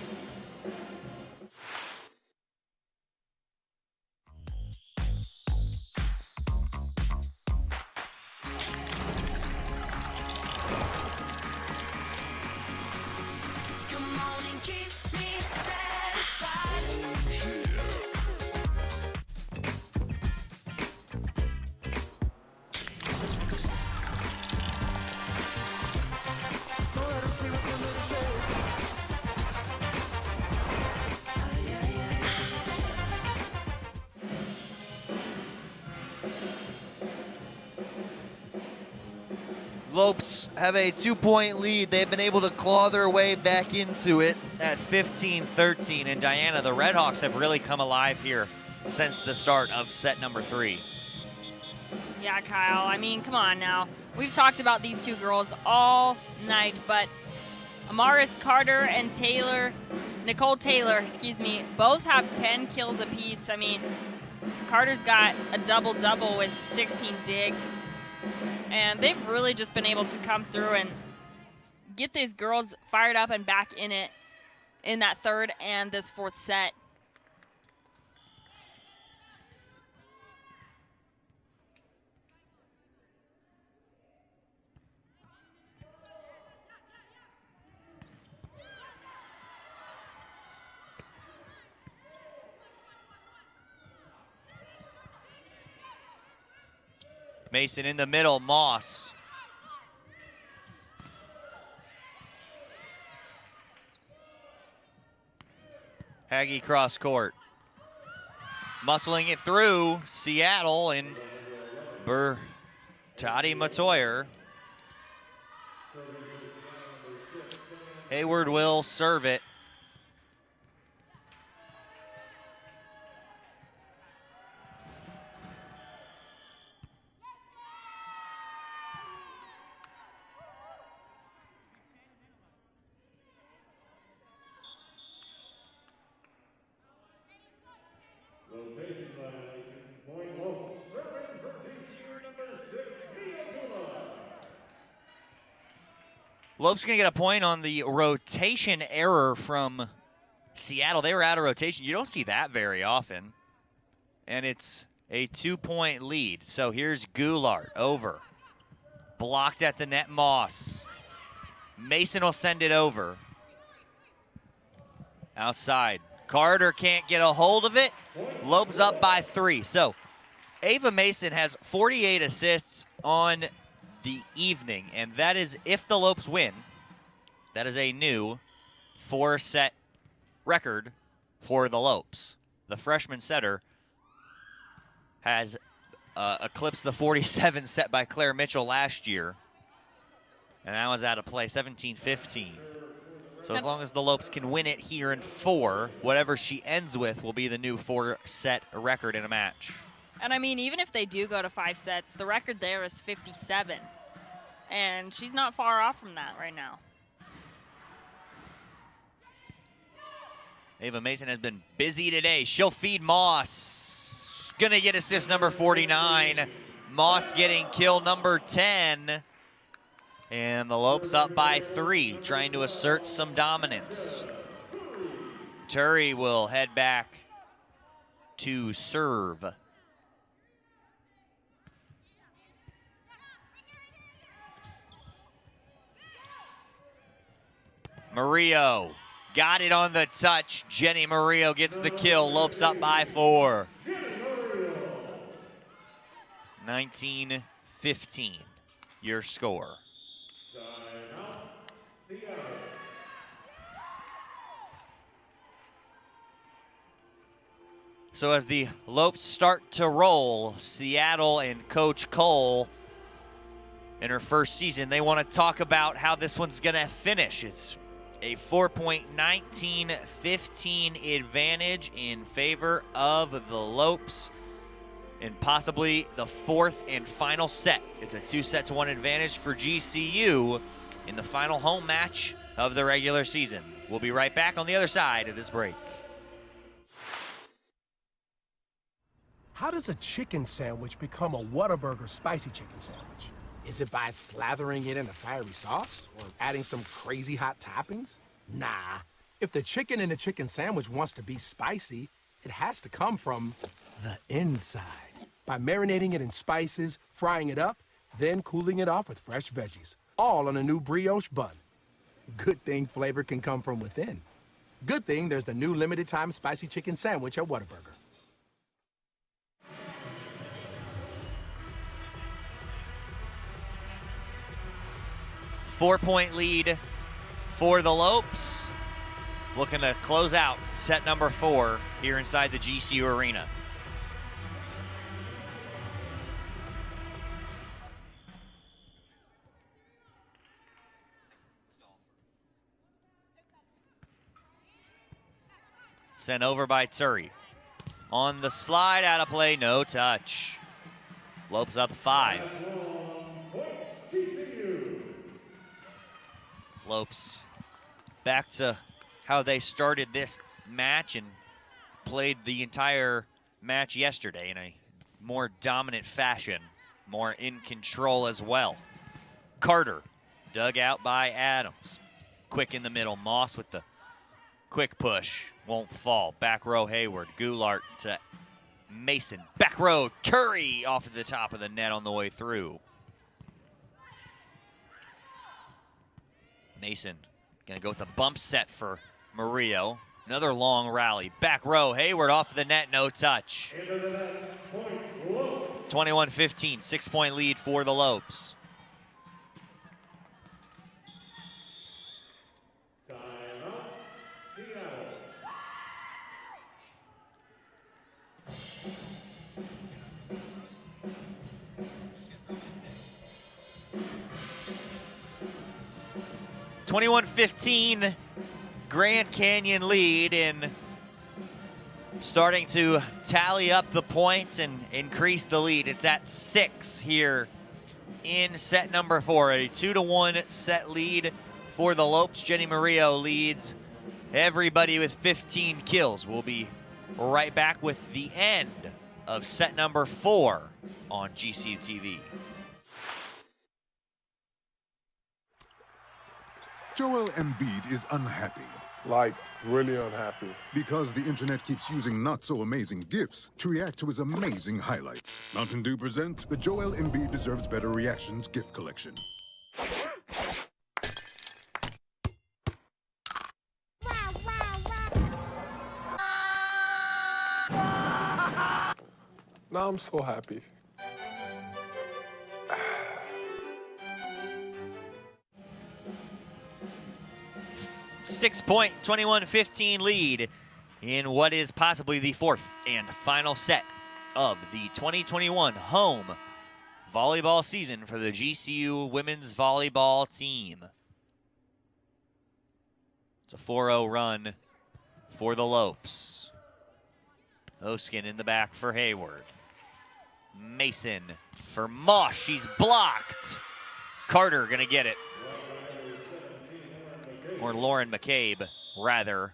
Lopes have a 2-point lead. They've been able to claw their way back into it. At 15-13, and Diana, the Redhawks have really come alive here since the start of set number 3. Yeah, Kyle, I mean, come on now. We've talked about these two girls all night, but Amaris Carter and Nicole Taylor, both have 10 kills apiece. I mean, Carter's got a double-double with 16 digs. And they've really just been able to come through and get these girls fired up and back in it in that third and this fourth set. Mason in the middle, Moss. Haggie cross court. Muscling it through, Seattle and Bertati Matoyer. Hayward will serve it. Lopes going to get a point on the rotation error from Seattle. They were out of rotation. You don't see that very often. And it's a 2-point lead. So here's Goulart over. Blocked at the net, Moss. Mason will send it over. Outside. Carter can't get a hold of it. Lopes up by 3. So Ava Mason has 48 assists on the evening, and that is, if the Lopes win, that is a new 4-set record for the Lopes. The freshman setter has eclipsed the 47 set by Claire Mitchell last year, and that was out of play, 17-15. So as long as the Lopes can win it here in 4, whatever she ends with will be the new 4-set record in a match. And I mean, even if they do go to 5 sets, the record there is 57. And she's not far off from that right now. Ava Mason has been busy today. She'll feed Moss. Gonna get assist number 49. Moss getting kill number 10. And the Lopes up by 3, trying to assert some dominance. Turry will head back to serve. Murillo got it on the touch. Jenny Murillo gets the kill. Lopes up by 4. 19-15, your score. So as the Lopes start to roll, Seattle and Coach Cole, in her first season, they want to talk about how this one's going to finish. It's a 4.19-15 advantage in favor of the Lopes, and possibly the 4th and final set. It's a 2-set-to-1 advantage for GCU in the final home match of the regular season. We'll be right back on the other side of this break. How does a chicken sandwich become a Whataburger spicy chicken sandwich? Is it by slathering it in a fiery sauce or adding some crazy hot toppings? Nah. If the chicken in a chicken sandwich wants to be spicy, it has to come from the inside. By marinating it in spices, frying it up, then cooling it off with fresh veggies, all on a new brioche bun. Good thing flavor can come from within. Good thing there's the new limited-time spicy chicken sandwich at Whataburger. 4-point lead for the Lopes. Looking to close out set number 4 here inside the GCU Arena. Sent over by Turry. On the slide, out of play, no touch. Lopes up 5. Lopes back to how they started this match and played the entire match yesterday in a more dominant fashion, more in control as well. Carter dug out by Adams. Quick in the middle, Moss with the quick push, won't fall. Back row Hayward, Goulart to Mason. Back row Turry off the top of the net on the way through. Mason gonna go with the bump set for Murillo. Another long rally. Back row, Hayward off the net, no touch. 21-15, 6-point lead for the Lopes. (21-15) Grand Canyon lead, and starting to tally up the points and increase the lead. It's at 6 here in set number 4. A 2-1 set lead for the Lopes. Jenny Murillo leads everybody with 15 kills. We'll be right back with the end of set number 4 on GCU TV. Joel Embiid is unhappy. Like, really unhappy. Because the internet keeps using not-so-amazing GIFs to react to his amazing highlights. Mountain Dew presents the Joel Embiid Deserves Better Reactions GIF Collection. Now I'm so happy. 6-point, 21-15 lead in what is possibly the fourth and final set of the 2021 home volleyball season for the GCU women's volleyball team. It's a 4-0 run for the Lopes. Oskin in the back for Hayward. Mason for Moss. She's blocked. Carter gonna get it. Or Lauren McCabe, rather,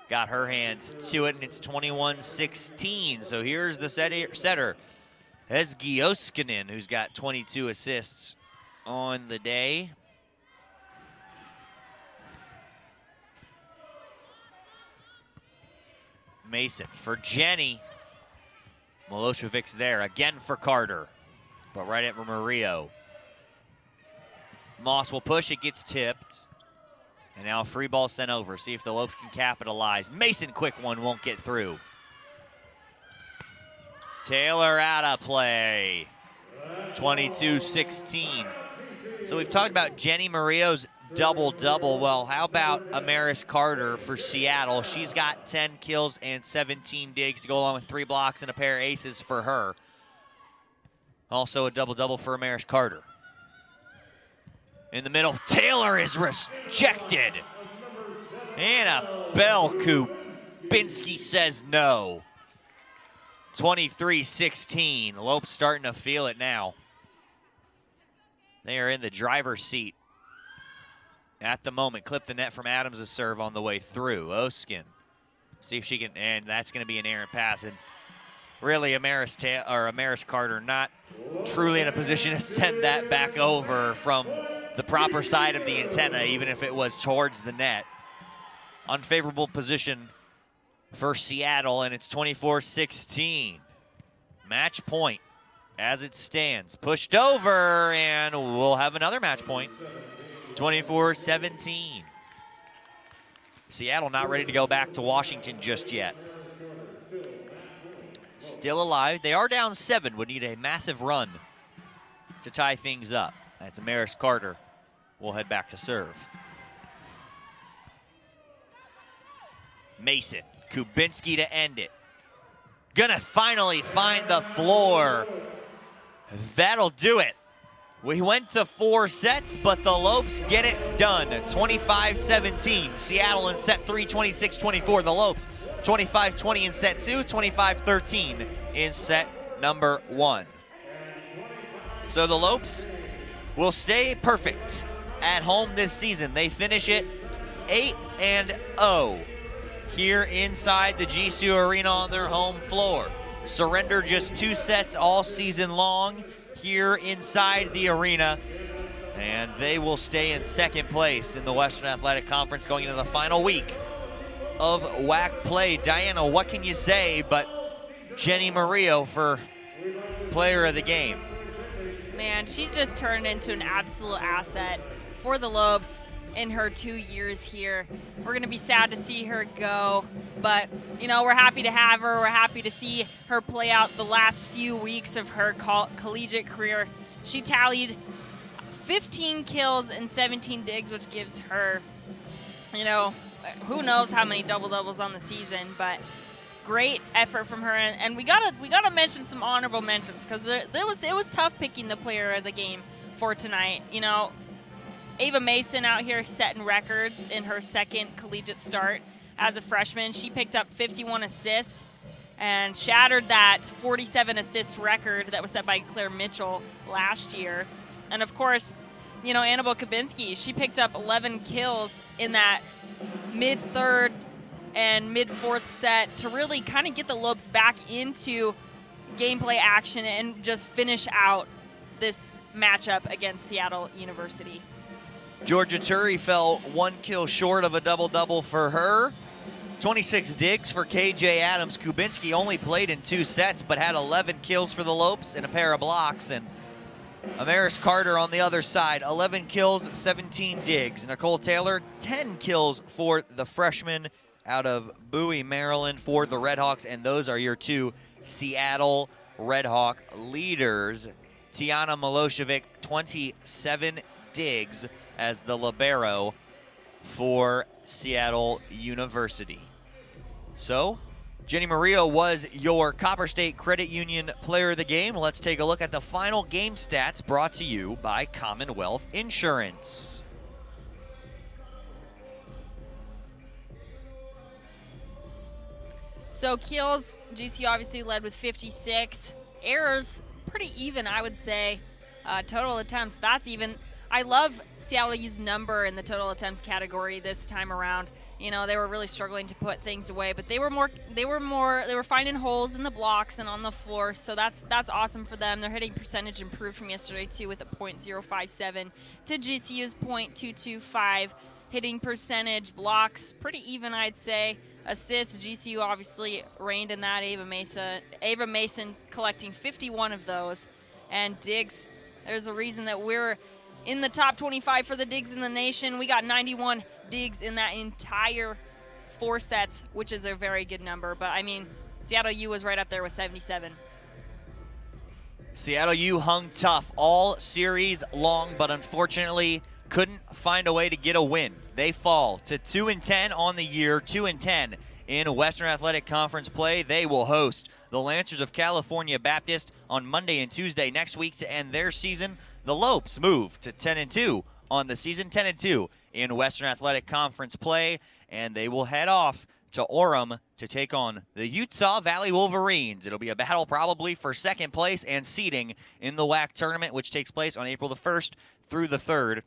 got her hands to it, and it's 21-16. So here's the setter, Esgi Oskinen, who's got 22 assists on the day. Mason for Jenny. Milosevic's there again for Carter, but right at Murillo. Moss will push, it gets tipped. And now a free ball sent over. See if the Lopes can capitalize. Mason, quick one, won't get through. Taylor out of play. 22-16. So we've talked about Jenny Murillo's double-double. Well, how about Amaris Carter for Seattle? She's got 10 kills and 17 digs to go along with 3 blocks and a pair of aces for her. Also a double-double for Amaris Carter. In the middle, Taylor is rejected. Annabelle Kubinski says no. 23-16. Lopes starting to feel it now. They are in the driver's seat at the moment. Clip the net from Adams' serve on the way through. Oskin. See if she can, and that's going to be an errant pass. And really, Amaris Carter not truly in a position to send that back over from the proper side of the antenna, even if it was towards the net. Unfavorable position for Seattle, and it's 24-16. Match point as it stands. Pushed over, and we'll have another match point. 24-17. Seattle not ready to go back to Washington just yet. Still alive. They are down 7. Would need a massive run to tie things up. That's Amaris Carter. We'll head back to serve. Mason, Kubinski to end it. Gonna finally find the floor. That'll do it. We went to 4 sets, but the Lopes get it done. 25-17. Seattle in set 3, 26-24. The Lopes 25-20 in set 2, 25-13 in set number 1. So the Lopes will stay perfect at home this season. They finish it 8-0 here inside the Gcu Arena on their home floor. Surrender just 2 sets all season long here inside the arena, and they will stay in second place in the Western Athletic Conference going into the final week of WAC play. Diana, what can you say but Jenny Murillo for player of the game? Man, she's just turned into an absolute asset for the Lopes in her 2 years here. We're gonna be sad to see her go, but you know, we're happy to have her. We're happy to see her play out the last few weeks of her collegiate career. She tallied 15 kills and 17 digs, which gives her, you know, who knows how many double-doubles on the season, but great effort from her. And we gotta mention some honorable mentions, because it was tough picking the player of the game for tonight. You know, Ava Mason out here setting records in her second collegiate start as a freshman. She picked up 51 assists and shattered that 47 assist record that was set by Claire Mitchell last year. And of course, you know, Annabelle Kubinski, she picked up 11 kills in that mid-third and mid-fourth set to really kind of get the Lopes back into gameplay action and just finish out this matchup against Seattle University. Georgia Turi fell 1 kill short of a double-double for her. 26 digs for KJ Adams. Kubinski only played in 2 sets, but had 11 kills for the Lopes and a pair of blocks. And Amaris Carter on the other side, 11 kills, 17 digs. Nicole Taylor, 10 kills for the freshman out of Bowie, Maryland for the Redhawks. And those are your 2 Seattle Redhawk leaders. Tiana Milosevic, 27 digs as the libero for Seattle University. So, Jenny Murillo was your Copper State Credit Union Player of the Game. Let's take a look at the final game stats brought to you by Commonwealth Insurance. So kills, GCU obviously led with 56. Errors, pretty even, I would say. Total attempts, that's even. I love Seattle U's number in the total attempts category this time around. You know, they were really struggling to put things away, but they were finding holes in the blocks and on the floor, so that's awesome for them. Their hitting percentage improved from yesterday too, with a .057 to GCU's .225. Hitting percentage, blocks, pretty even, I'd say. Assists, GCU obviously reigned in that. Ava Mason collecting 51 of those. And digs, there's a reason that we're in the top 25 for the digs in the nation. We got 91 digs in that entire 4 sets, which is a very good number. But, I mean, Seattle U was right up there with 77. Seattle U hung tough all series long, but unfortunately couldn't find a way to get a win. They fall to 2-10 on the year, 2-10 in Western Athletic Conference play. They will host the Lancers of California Baptist on Monday and Tuesday next week to end their season. The Lopes move to 10-2 on the season, 10-2 in Western Athletic Conference play, and they will head off to Orem to take on the Utah Valley Wolverines. It'll be a battle probably for second place and seeding in the WAC tournament, which takes place on April the 1st through the 3rd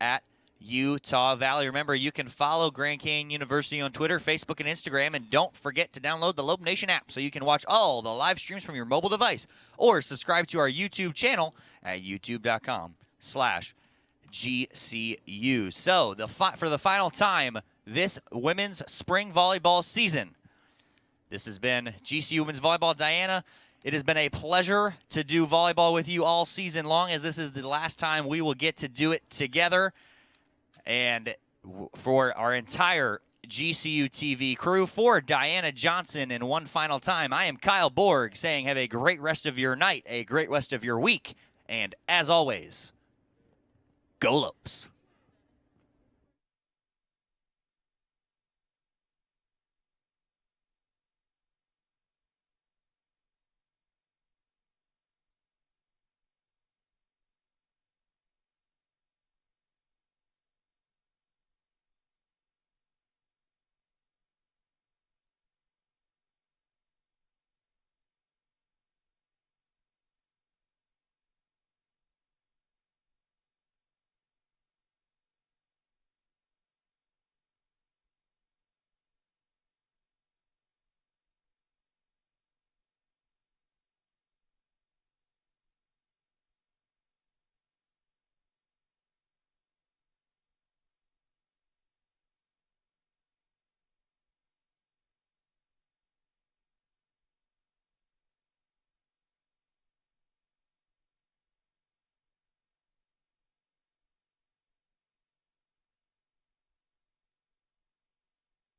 at Utah Valley. Remember, you can follow Grand Canyon University on Twitter, Facebook, and Instagram, and don't forget to download the Lope Nation app so you can watch all the live streams from your mobile device, or subscribe to our YouTube channel at youtube.com/GCU. So, for the final time this women's spring volleyball season, this has been GCU Women's Volleyball. Diana, it has been a pleasure to do volleyball with you all season long, as this is the last time we will get to do it together. And for our entire GCU TV crew, for Diana Johnson, and one final time, I am Kyle Borg saying have a great rest of your night, a great rest of your week, and as always, go Lopes.